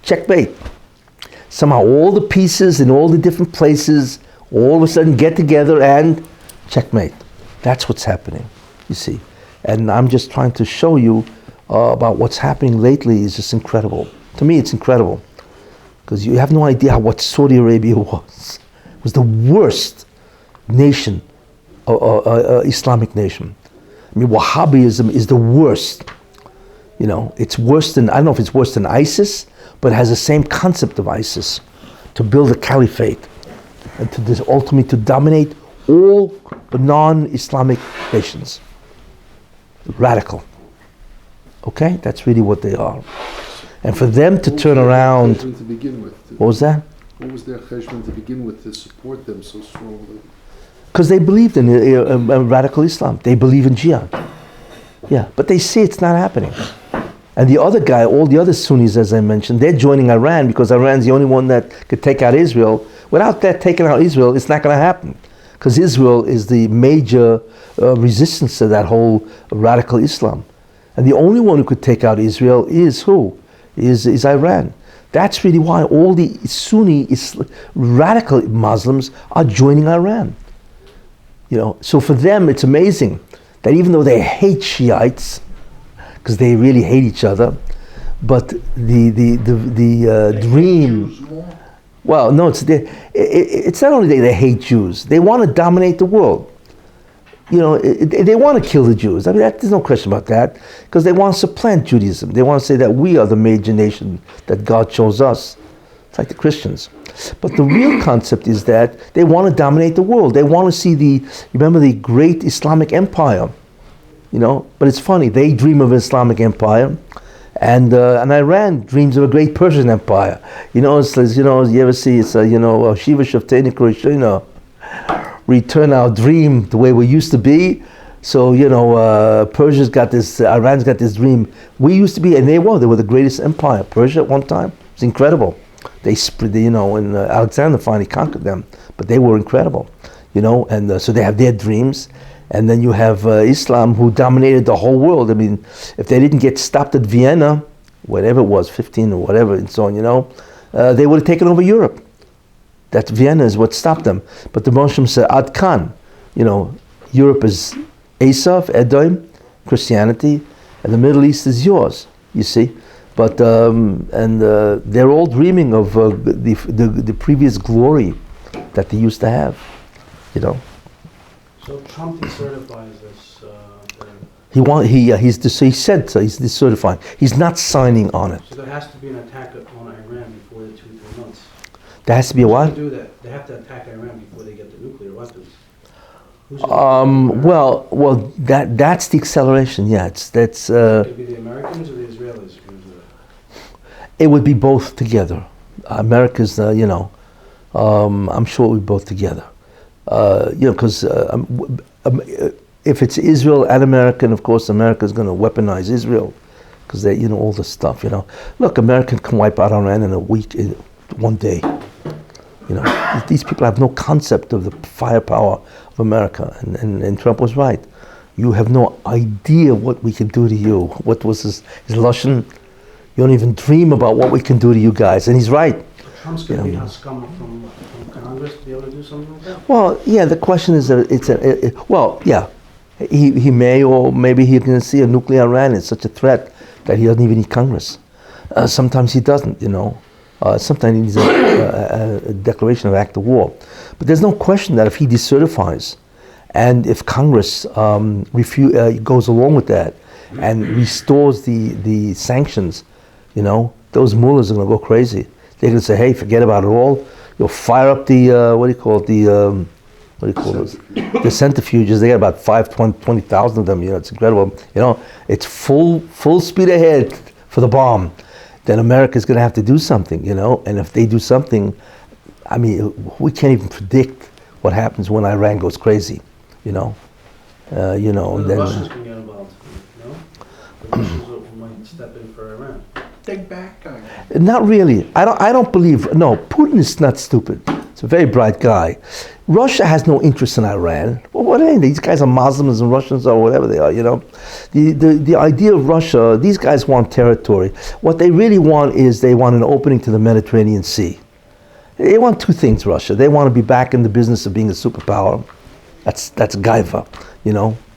Checkmate. Somehow all the pieces in all the different places all of a sudden get together and checkmate. That's what's happening, you see. And I'm just trying to show you about what's happening lately is just incredible. To me, it's incredible. Because you have no idea what Saudi Arabia was. It was the worst nation, Islamic nation. I mean, Wahhabism is the worst. It's worse than, I don't know if it's worse than ISIS, but it has the same concept of ISIS, to build a caliphate and to ultimately to dominate all the non-Islamic nations. Radical. Okay? That's really what they are. And for them to turn around... To begin with? What was that? What was their cheshbon to begin with to support them so strongly? Because they believed in radical Islam. They believe in jihad. Yeah, but they see it's not happening. And the other guy, all the other Sunnis, as I mentioned, they're joining Iran because Iran's the only one that could take out Israel. Without that taking out Israel, it's not going to happen. Because Israel is the major resistance to that whole radical Islam. And the only one who could take out Israel is who? Is Iran. That's really why all the Sunni radical Muslims are joining Iran. So for them it's amazing that even though they hate Shiites, because they really hate each other, but the dream. Well, no, it's not only that they hate Jews; they want to dominate the world. They want to kill the Jews. I mean, there's no question about that, because they want to supplant Judaism. They want to say that we are the major nation, that God chose us. It's like the Christians. But the real concept is that they want to dominate the world. They want to see remember the great Islamic empire, But it's funny, they dream of an Islamic empire, and Iran dreams of a great Persian empire. You ever see Shiva Shavteni Kurishina, return our dream the way we used to be. So, Persia's got this, Iran's got this dream. We used to be, and they were the greatest empire. Persia at one time, it's incredible. They split, and Alexander finally conquered them, but they were incredible, and so they have their dreams. And then you have Islam, who dominated the whole world. I mean, if they didn't get stopped at Vienna, whatever it was, 15 or whatever, and so on, they would have taken over Europe. That Vienna is what stopped them. But the Muslims said, Ad Khan, Europe is Esav, Edom, Christianity, and the Middle East is yours, you see. But, they're all dreaming of the previous glory that they used to have, So Trump decertifies this. He said so. He's decertifying. He's not signing on it. So there has to be an attack on Iran before the 2-3 months. There has to be a what? To do that, they have to attack Iran before they get the nuclear weapons. Who's gonna Well, that's the acceleration. Yeah, that's. it could be the Americans or the Israelis. It would be both together. America's, I'm sure it would be both together. Because if it's Israel and America, and of course America's going to weaponize Israel, because they, all this stuff. Look, America can wipe out Iran in a week, in one day. These people have no concept of the firepower of America, and Trump was right. You have no idea what we can do to you. What was his Russian? You don't even dream about what we can do to you guys, and he's right. Trump's going to be a scum from Congress to be able to do something like that? Well, yeah, the question is, he may, or maybe he's going to see a nuclear Iran as such a threat that he doesn't even need Congress. Sometimes he doesn't, sometimes he needs a declaration of act of war. But there's no question that if he decertifies, and if Congress goes along with that, and restores the sanctions, those mullahs are going to go crazy. They're going to say, hey, forget about it all. You'll fire up the, the centrifuges. They got about 20,000 of them. It's incredible. It's full speed ahead for the bomb. Then America's going to have to do something, And if they do something, we can't even predict what happens when Iran goes crazy, Well, the Russians can get involved, The Russians might step in for Iran. Take back Iran. Not really. I don't believe. No, Putin is not stupid. He's a very bright guy. Russia has no interest in Iran. Well, what are they? These guys are Muslims and Russians or whatever they are. The idea of Russia. These guys want territory. What they really want is they want an opening to the Mediterranean Sea. They want two things. Russia. They want to be back in the business of being a superpower. That's gaiva,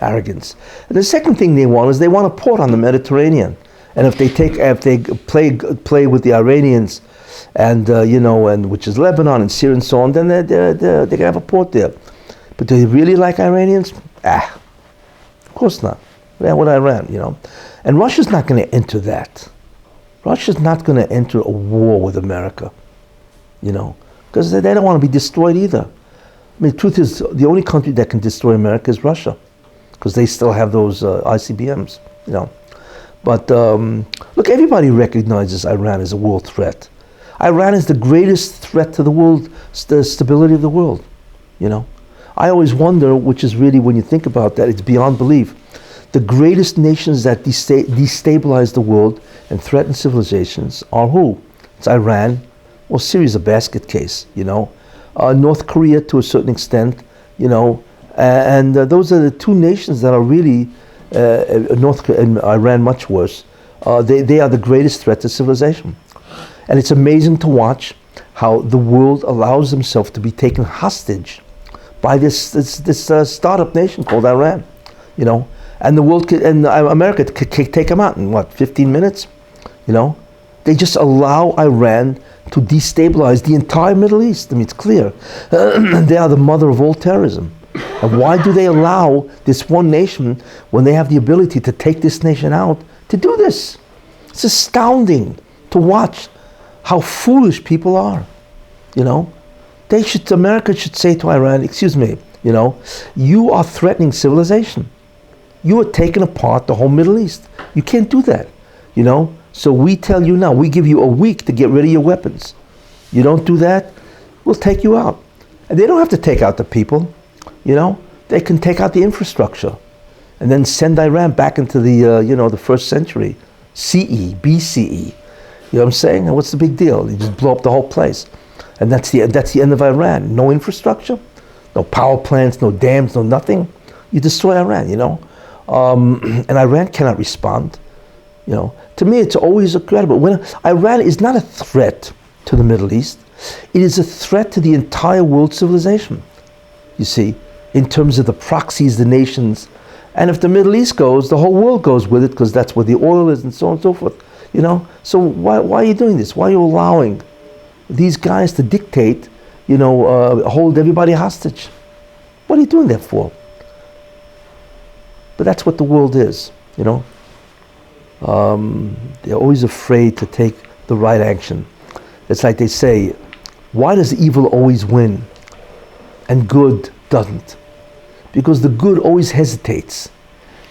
arrogance. And the second thing they want is they want a port on the Mediterranean. And if they play with the Iranians, and and which is Lebanon and Syria and so on, then they can have a port there. But do they really like Iranians? Of course not. Yeah, with Iran, and Russia's not going to enter that. Russia's not going to enter a war with America, because they don't want to be destroyed either. The truth is, the only country that can destroy America is Russia, because they still have those ICBMs, But look, everybody recognizes Iran as a world threat. Iran is the greatest threat to the world, the stability of the world. I always wonder, which is really, when you think about that, it's beyond belief. The greatest nations that destabilize the world and threaten civilizations are who? It's Iran, or Syria's a basket case. North Korea to a certain extent. And those are the two nations that are really. North Korea and Iran much worse. They are the greatest threat to civilization, and it's amazing to watch how the world allows themselves to be taken hostage by this startup nation called Iran, and the world and America could take them out in 15 minutes, They just allow Iran to destabilize the entire Middle East. It's clear. They are the mother of all terrorism. And why do they allow this one nation, when they have the ability to take this nation out, to do this? It's astounding to watch how foolish people are. America should say to Iran, excuse me, you are threatening civilization. You are taking apart the whole Middle East. You can't do that, So we tell you now, we give you a week to get rid of your weapons. You don't do that, we'll take you out. And they don't have to take out the people. They can take out the infrastructure and then send Iran back into the first century, CE, BCE. You know what I'm saying? And what's the big deal? You just blow up the whole place. And that's the end of Iran. No infrastructure, no power plants, no dams, no nothing. You destroy Iran, and Iran cannot respond. To me, it's always incredible. When Iran is not a threat to the Middle East, it is a threat to the entire world civilization. You see, in terms of the proxies, the nations. And if the Middle East goes, the whole world goes with it, because that's where the oil is and so on and so forth. So why are you doing this? Why are you allowing these guys to dictate, hold everybody hostage? What are you doing that for? But that's what the world is, They're always afraid to take the right action. It's like they say, why does evil always win and good doesn't? because the good always hesitates.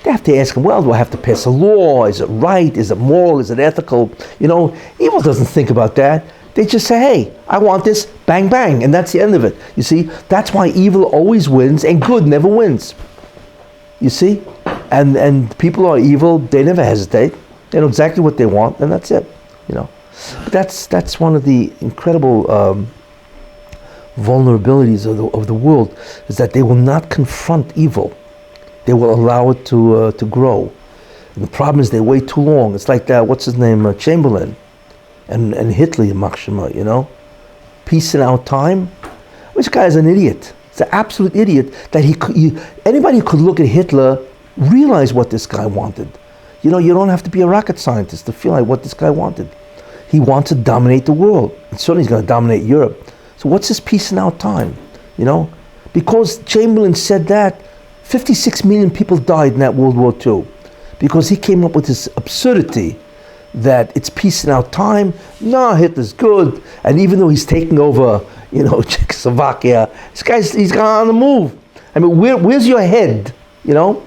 They have to ask him, well, do I have to pass a law? Is it right? Is it moral? Is it ethical? Evil doesn't think about that. They just say, hey, I want this, bang, bang, and that's the end of it. You see, that's why evil always wins and good never wins. You see? And people are evil, they never hesitate. They know exactly what they want, and that's it. But that's one of the incredible vulnerabilities of the world, is that they will not confront evil. They will allow it to grow. And the problem is they wait too long. It's like that, what's his name, Chamberlain and Hitler, Yishmael, peace in our time. This guy is an idiot. He's an absolute idiot. That anybody who could look at Hitler realize what this guy wanted. You don't have to be a rocket scientist to feel like what this guy wanted. He wants to dominate the world. And certainly he's going to dominate Europe. So what's this peace in our time? Because Chamberlain said that, 56 million people died in that World War II. Because he came up with this absurdity that it's peace in our time. No, Hitler's good. And even though he's taking over, Czechoslovakia, he's gone on the move. I mean, where's your head? You know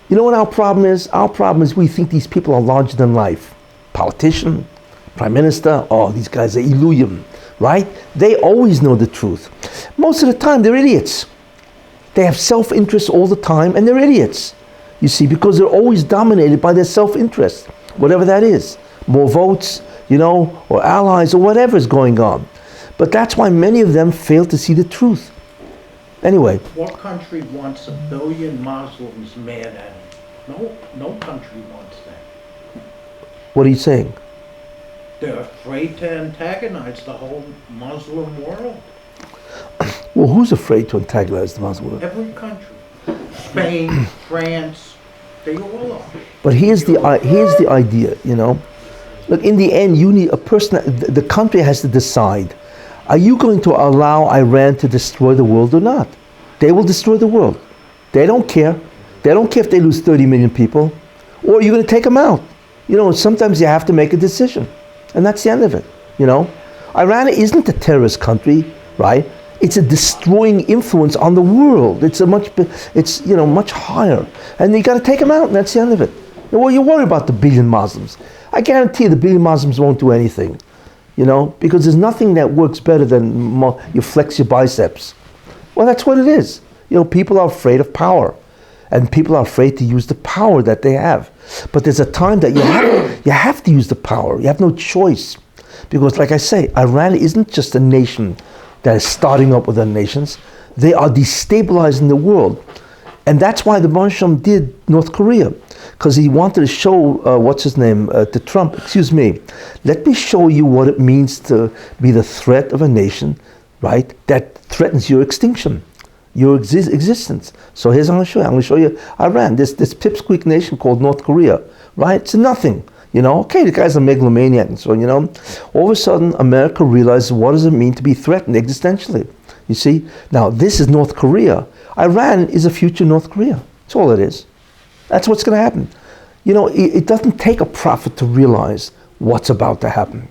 what our problem is? Our problem is we think these people are larger than life. Politician, prime minister, these guys are Illusion, right? They always know the truth. Most of the time, they're idiots. They have self-interest all the time, and they're idiots. You see, because they're always dominated by their self-interest, whatever that is. More votes, or allies, or whatever is going on. But that's why many of them fail to see the truth. Anyway. What country wants 1 billion Muslims mad at it? No country wants that. What are you saying? They're afraid to antagonize the whole Muslim world. Well, who's afraid to antagonize the Muslim world? Every country. Spain, France, they all are. But here's the idea, Look, in the end, you need a person, the country has to decide, are you going to allow Iran to destroy the world or not? They will destroy the world. They don't care. They don't care if they lose 30 million people. Or are you going to take them out? Sometimes you have to make a decision. And that's the end of it, Iran isn't a terrorist country, right? It's a destroying influence on the world. It's much higher. And you got to take them out, and that's the end of it. Well, you worry about the billion Muslims. I guarantee the billion Muslims won't do anything, because there's nothing that works better than you flex your biceps. Well, that's what it is. People are afraid of power, and people are afraid to use the power that they have. But there's a time that you have to use the power. You have no choice, because, like I say, Iran isn't just a nation that is starting up with other nations. They are destabilizing the world. And that's why the Bansham did North Korea, because he wanted to show, to Trump, let me show you what it means to be the threat of a nation, right, that threatens your extinction, your existence. So I'm going to show you Iran, this pipsqueak nation called North Korea, right? It's nothing. Okay, the guy's a megalomaniac and so on, All of a sudden, America realizes what does it mean to be threatened existentially. You see? Now, this is North Korea. Iran is a future North Korea. That's all it is. That's what's going to happen. It doesn't take a prophet to realize what's about to happen.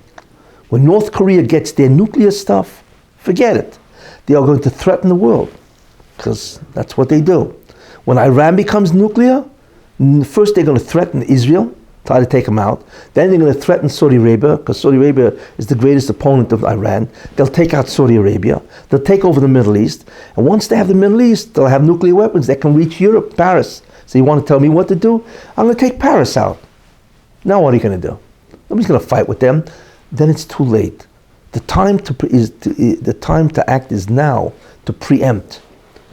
When North Korea gets their nuclear stuff, forget it. They are going to threaten the world, because that's what they do. When Iran becomes nuclear, first they're going to threaten Israel, try to take them out. Then they're going to threaten Saudi Arabia, because Saudi Arabia is the greatest opponent of Iran. They'll take out Saudi Arabia. They'll take over the Middle East. And once they have the Middle East, they'll have nuclear weapons that can reach Europe, Paris. So you want to tell me what to do? I'm going to take Paris out. Now what are you going to do? Nobody's going to fight with them. Then it's too late. The time to act is now, to preempt.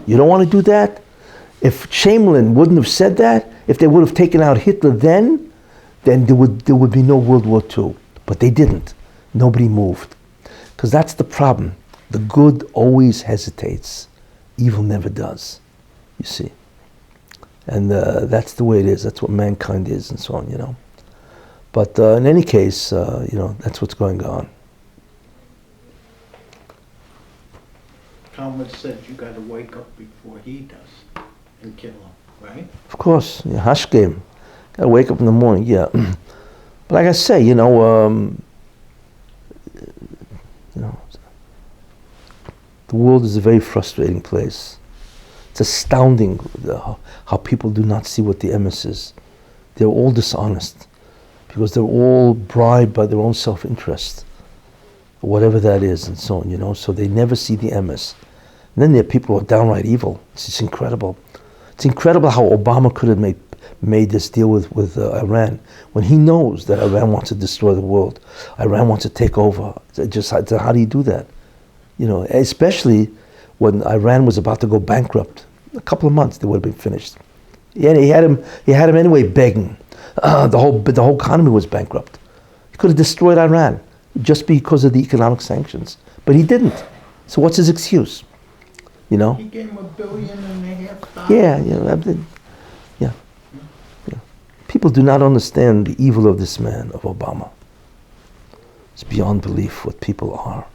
You don't want to do that? If Chamberlain wouldn't have said that, if they would have taken out Hitler then there would be no World War II. But they didn't. Nobody moved. Because that's the problem. The good always hesitates. Evil never does. You see. And that's the way it is. That's what mankind is, and so on, But in any case, that's what's going on. Talmud said you got to wake up before he does and kill him, right? Of course, Hashkem. Got to wake up in the morning, yeah. But like I say, the world is a very frustrating place. It's astounding how people do not see what the emes is. They're all dishonest because they're all bribed by their own self-interest, whatever that is, and so on. So they never see the emes. And then there are people who are downright evil. It's just incredible. It's incredible how Obama could have made this deal with Iran when he knows that Iran wants to destroy the world. Iran wants to take over. Just how do you do that? Especially when Iran was about to go bankrupt. A couple of months, they would have been finished. Yeah, he had him anyway begging. The whole economy was bankrupt. He could have destroyed Iran just because of the economic sanctions, but he didn't. So what's his excuse? He gave him $1.5 billion. Yeah. People do not understand the evil of this man, of Obama. It's beyond belief what people are.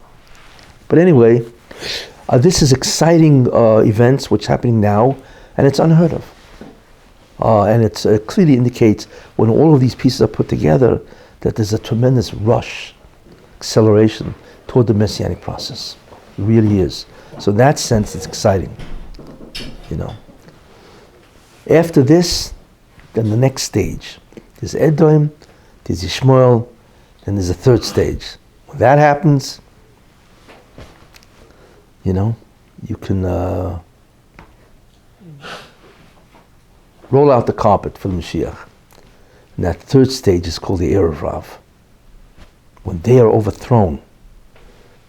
But anyway, this is exciting events which are happening now, and it's unheard of. And it clearly indicates when all of these pieces are put together that there's a tremendous rush, acceleration toward the Messianic process. It really is. So in that sense, it's exciting. After this, then the next stage. There's Edom, there's Yishmael, then there's a third stage. When that happens, you can roll out the carpet for the Mashiach. And that third stage is called the Erev Rav. When they are overthrown,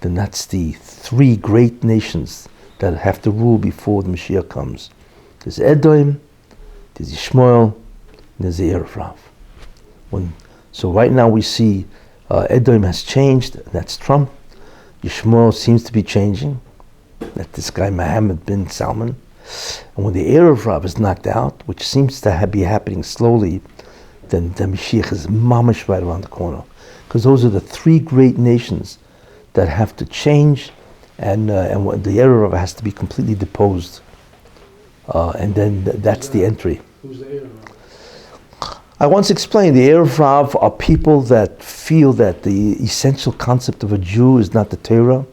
then that's the three great nations that have to rule before the Mashiach comes. There's Edom, there's Yishmael, and there's the Erev Rav. So right now we see Edom has changed, that's Trump. Yishmael seems to be changing, that's this guy Mohammed bin Salman. And when the Erev Rav is knocked out, which seems to be happening slowly, then the Mashiach is mamish right around the corner. Because those are the three great nations that have to change, and the Erev Rav has to be completely deposed. And then that's the entry. Who's the Erev Rav? I once explained the Erev Rav are people that feel that the essential concept of a Jew is not the Torah,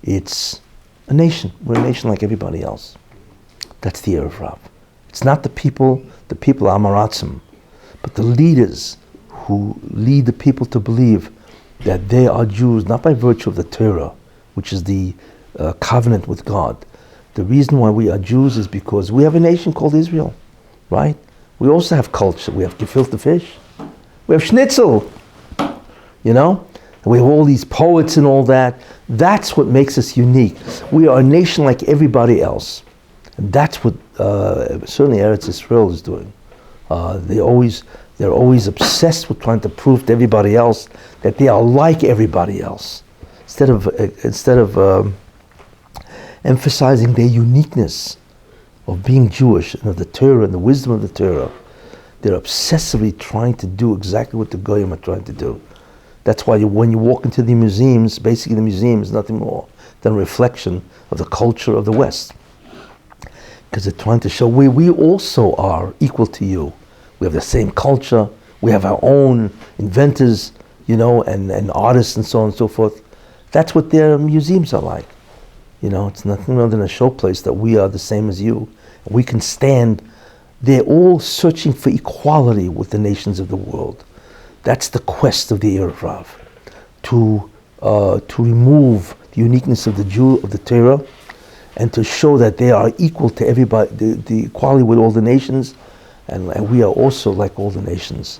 it's a nation. We're a nation like everybody else. That's the Erev Rav. It's not the people are Amaratzim, but the leaders who lead the people to believe that they are Jews, not by virtue of the Torah, which is the covenant with God. The reason why we are Jews is because we have a nation called Israel, right? We also have culture. We have gefilte fish. We have schnitzel, And we have all these poets and all that. That's what makes us unique. We are a nation like everybody else. And that's what certainly Eretz Israel is doing. They're always obsessed with trying to prove to everybody else that they are like everybody else, instead of emphasizing their uniqueness of being Jewish and of the Torah and the wisdom of the Torah. They're obsessively trying to do exactly what the Goyim are trying to do. That's why when you walk into the museums, basically the museum is nothing more than a reflection of the culture of the West. Because they're trying to show we also are equal to you. We have the same culture. We have our own inventors, and artists and so on and so forth. That's what their museums are like. It's nothing other than a showplace that we are the same as you. We can stand. They're all searching for equality with the nations of the world. That's the quest of the Erev Rav, to remove the uniqueness of the Jew, of the Torah, and to show that they are equal to everybody, the equality with all the nations, and we are also like all the nations.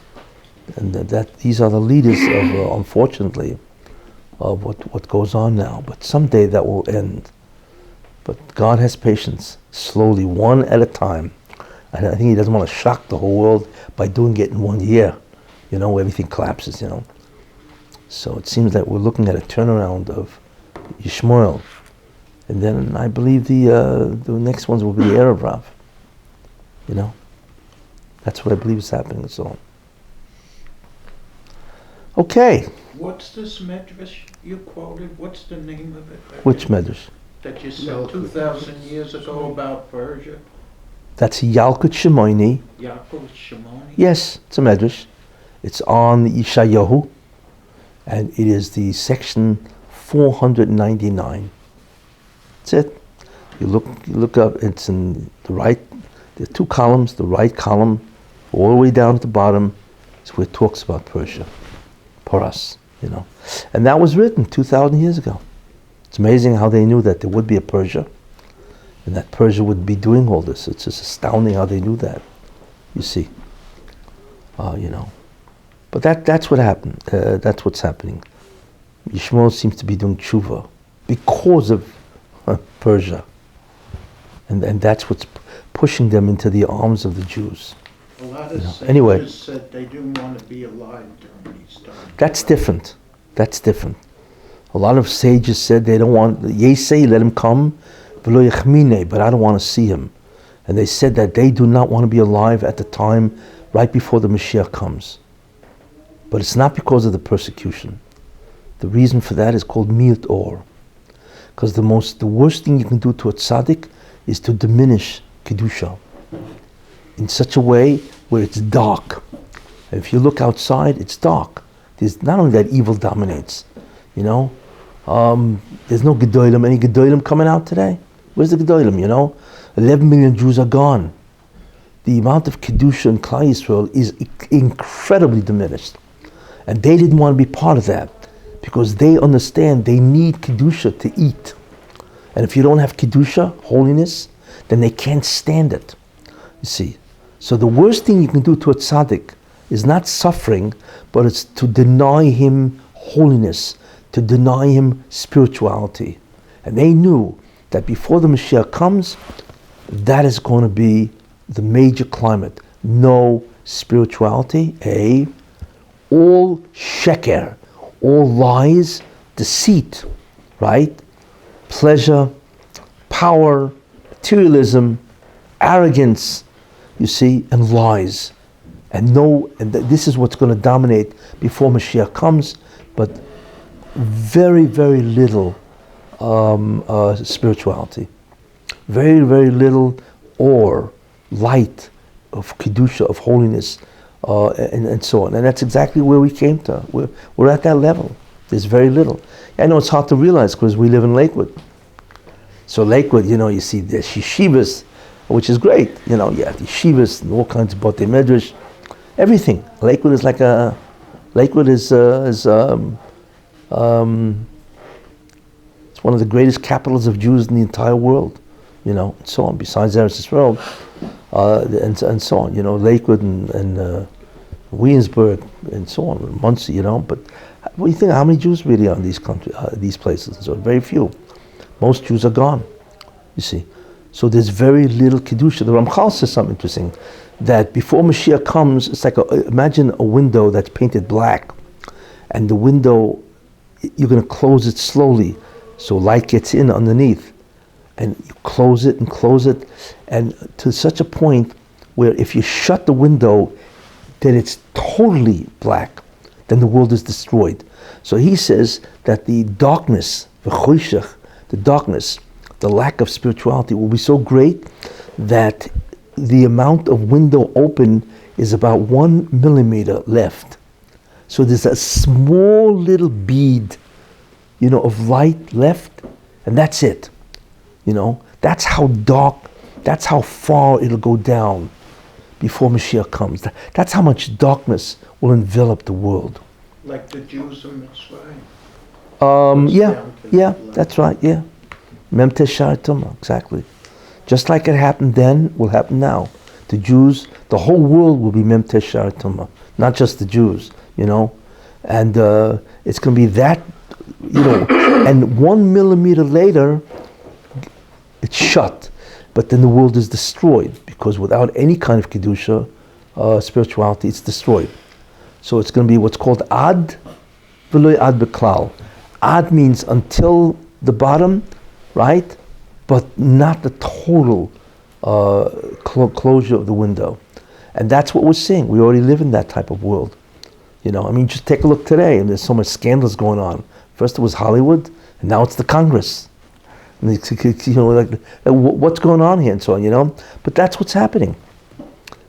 And that these are the leaders of, unfortunately, of what goes on now. But someday that will end. But God has patience, slowly, one at a time. And I think He doesn't want to shock the whole world by doing it in 1 year. Everything collapses, So it seems that we're looking at a turnaround of Yishmael. And then I believe the next ones will be the Erev Rav. That's what I believe is happening and so on. Okay. What's this medrash you quoted? What's the name of it? Which medrash? That you said 2,000 years ago about Persia? That's Yalkut Shimoni. Yaakov Shimoni? Yes, it's a medrash. It's on Yeshayahu, and it is the section 499. That's it. You look up, it's in the right, there are two columns, the right column, all the way down at the bottom, is where it talks about Persia, Paras, And that was written 2,000 years ago. It's amazing how they knew that there would be a Persia, and that Persia would be doing all this. It's just astounding how they knew that, you see. But that's what happened. That's what's happening. Yishmael seems to be doing tshuva because of Persia. And that's what's pushing them into the arms of the Jews. A lot of sages Anyway, said they didn't want to be alive during these times. That's different. That's different. A lot of sages said they don't want, Yesei, let him come, but I don't want to see him. And they said that they do not want to be alive at the time right before the Mashiach comes. But it's not because of the persecution. The reason for that is called miut or. Because the worst thing you can do to a tzaddik is to diminish kedusha in such a way where it's dark. And if you look outside, it's dark. There's not only that evil dominates, there's no gedolim. Any gedolim coming out today? Where's the gedolim? 11 million Jews are gone. The amount of kedusha in Klal Yisrael is incredibly diminished, and they didn't want to be part of that because they understand they need kedusha to eat, and if you don't have kedusha, holiness, then they can't stand it. You see, so the worst thing you can do to a tzaddik is not suffering, but it's to deny him holiness, to deny him spirituality. And they knew that before the Mashiach comes, that is going to be the major climate. No spirituality, all sheker, all lies, deceit, right? Pleasure, power, materialism, arrogance, you see, and lies. And this is what's going to dominate before Mashiach comes, but very, very little spirituality. Very, very little or light of kedusha, of holiness, and so on. And that's exactly where we came to. We're at that level. There's very little. I know it's hard to realize because we live in Lakewood. So Lakewood, you see there's yeshivas, which is great. You have yeshivas and all kinds of Botei Medrash, everything. Lakewood is it's one of the greatest capitals of Jews in the entire world, and so on. Besides Eretz Yisrael, and so on. Lakewood and Williamsburg and so on, Muncie. But what do you think? How many Jews really are in these places? So very few. Most Jews are gone. You see, so there's very little kedusha. The Ramchal says something interesting, that before Mashiach comes, it's like imagine a window that's painted black, and the window, you're going to close it slowly so light gets in underneath, and you close it and to such a point where if you shut the window, then it's totally black, then the world is destroyed. So he says that the darkness, the lack of spirituality will be so great that the amount of window open is about 1 millimeter left. So there's a small little bead, of light left, and that's it. That's how dark, that's how far it'll go down before Mashiach comes. That's how much darkness will envelop the world. Like the Jews in Mitzrayim. Yeah, that's right, yeah. Mem Teshar Tumah, exactly. Just like it happened then, will happen now. The Jews, the whole world will be Mem Teshar Tumah, not just the Jews, And it's going to be that, and 1 millimeter later, it's shut. But then the world is destroyed, because without any kind of kedusha, spirituality, it's destroyed. So it's going to be what's called ad, v'lo ad beklal. Ad means until the bottom, right? But not the total closure of the window. And that's what we're seeing. We already live in that type of world. Just take a look today, and there's so much scandals going on. First it was Hollywood, and now it's the Congress. And what's going on here, and so on, But that's what's happening.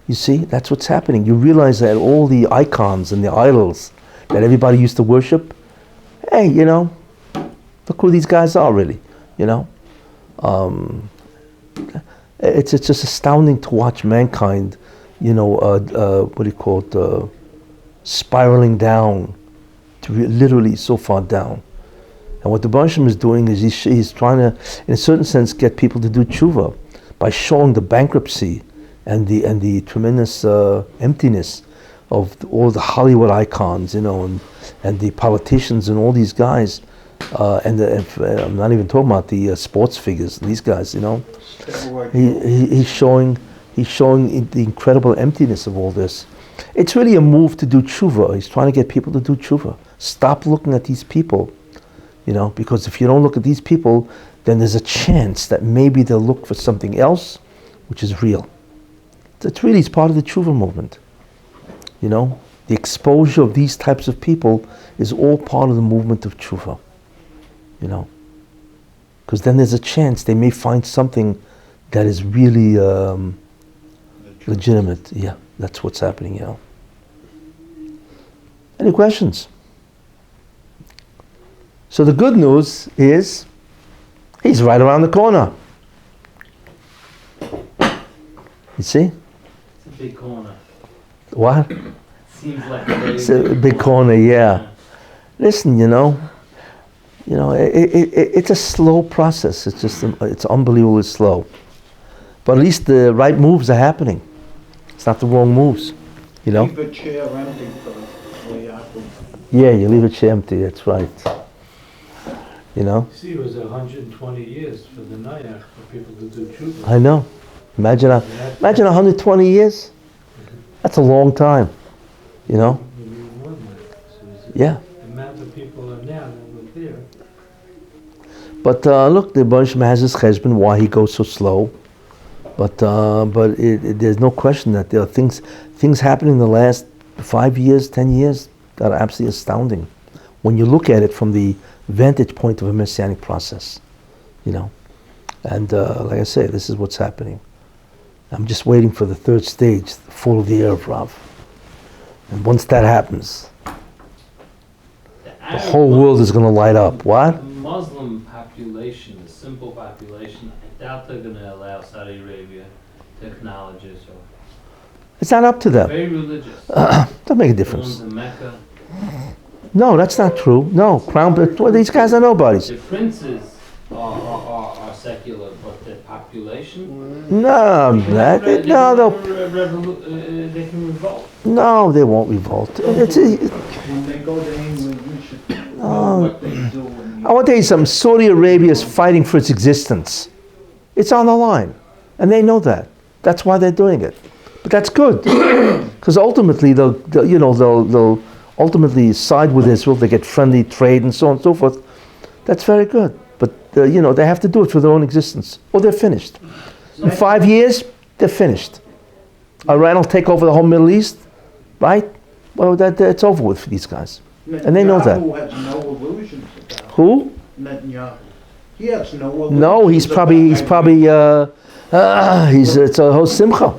You see, that's what's happening. You realize that all the icons and the idols that everybody used to worship, hey, look who these guys are really, It's just astounding to watch mankind, what do you call it, spiraling down, to literally so far down. And what the Baruch is doing is he's trying to, in a certain sense, get people to do tshuva by showing the bankruptcy and the tremendous emptiness of all the Hollywood icons, and the politicians and all these guys, and I'm not even talking about the sports figures. These guys, he's showing the incredible emptiness of all this. It's really a move to do tshuva. He's trying to get people to do tshuva. Stop looking at these people, because if you don't look at these people, then there's a chance that maybe they'll look for something else, which is real. It's really part of the tshuva movement. The exposure of these types of people is all part of the movement of tshuva. Because then there's a chance they may find something that is really legitimate. Yeah, that's what's happening. Any questions? So the good news is, he's right around the corner. You see? It's a big corner. What? Seems like it's a big corner, yeah. Listen, it's a slow process. It's just, it's unbelievably slow. But at least the right moves are happening. It's not the wrong moves, Leave a chair empty for the way out. Yeah, you leave a chair empty, that's right. See, it was 120 years for the Naya for people to do tshuva. I know. Imagine 120 years. That's a long time, Maybe more than that. So Yeah. the amount of people are now that were there. But look, the Baruch has his cheshbon why he goes so slow. But there's no question that there are things happening in the last 5 years, 10 years that are absolutely astounding. When you look at it from the vantage point of a Messianic process, And like I say, this is what's happening. I'm just waiting for the third stage, the fall of the Erev Rav. And once that happens, the whole world is going to light up. What? The Muslim population, the simple population, I doubt they're going to allow Saudi Arabia to acknowledge Israel. It's not up to them. Very religious. Doesn't make a The difference. ones in Mecca. No, that's not true. No, these guys are nobodies. The princes are secular, but the population. No, They can revolt. No, they won't revolt. When they go to England, you should know what they do. I want to tell you something. Saudi Arabia is fighting for its existence. It's on the line, and they know that. That's why they're doing it. But that's good, because ultimately they'll ultimately side with Israel. They get friendly trade and so on and so forth. That's very good. But they have to do it for their own existence, or they're finished. In 5 years, they're finished. Iran will take over the whole Middle East, right? Well, it's over with for these guys, and they know that. Netanyahu has no illusions about it. Who? Netanyahu. He has no illusions. No, he's probably it's a whole simcha.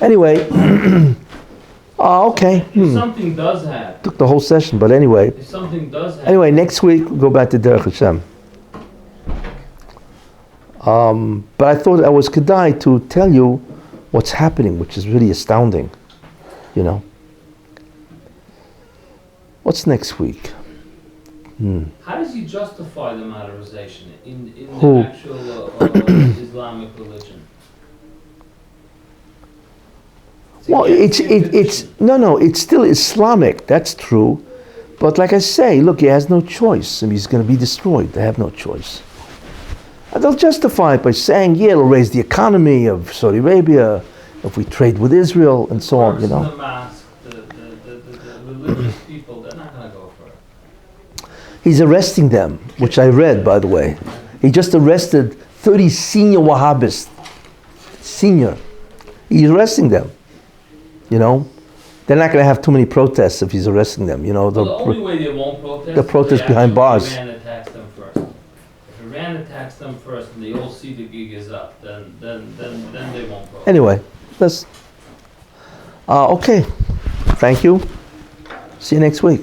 Anyway, okay. If something does happen. Took the whole session, but anyway. If something does happen. Anyway, next week we'll go back to Derech Hashem. But I thought I was kedai to tell you what's happening, which is really astounding. What's next week? How does he justify the modernization in Who? the actual Islamic religion? Well, it's still Islamic. That's true, but like I say, look, he has no choice. I mean, he's going to be destroyed. They have no choice. And they'll justify it by saying, "Yeah, it'll raise the economy of Saudi Arabia if we trade with Israel and so on." The mosque, the religious people, they're not going to go for it. He's arresting them, which I read, by the way. He just arrested 30 senior Wahhabists. Senior. He's arresting them. They're not going to have too many protests if he's arresting them. The only way they won't protest. The protest behind bars. Iran attacks them first. If Iran attacks them first, and they all see the gig is up, then they won't protest. Anyway, let's. Okay. Thank you. See you next week.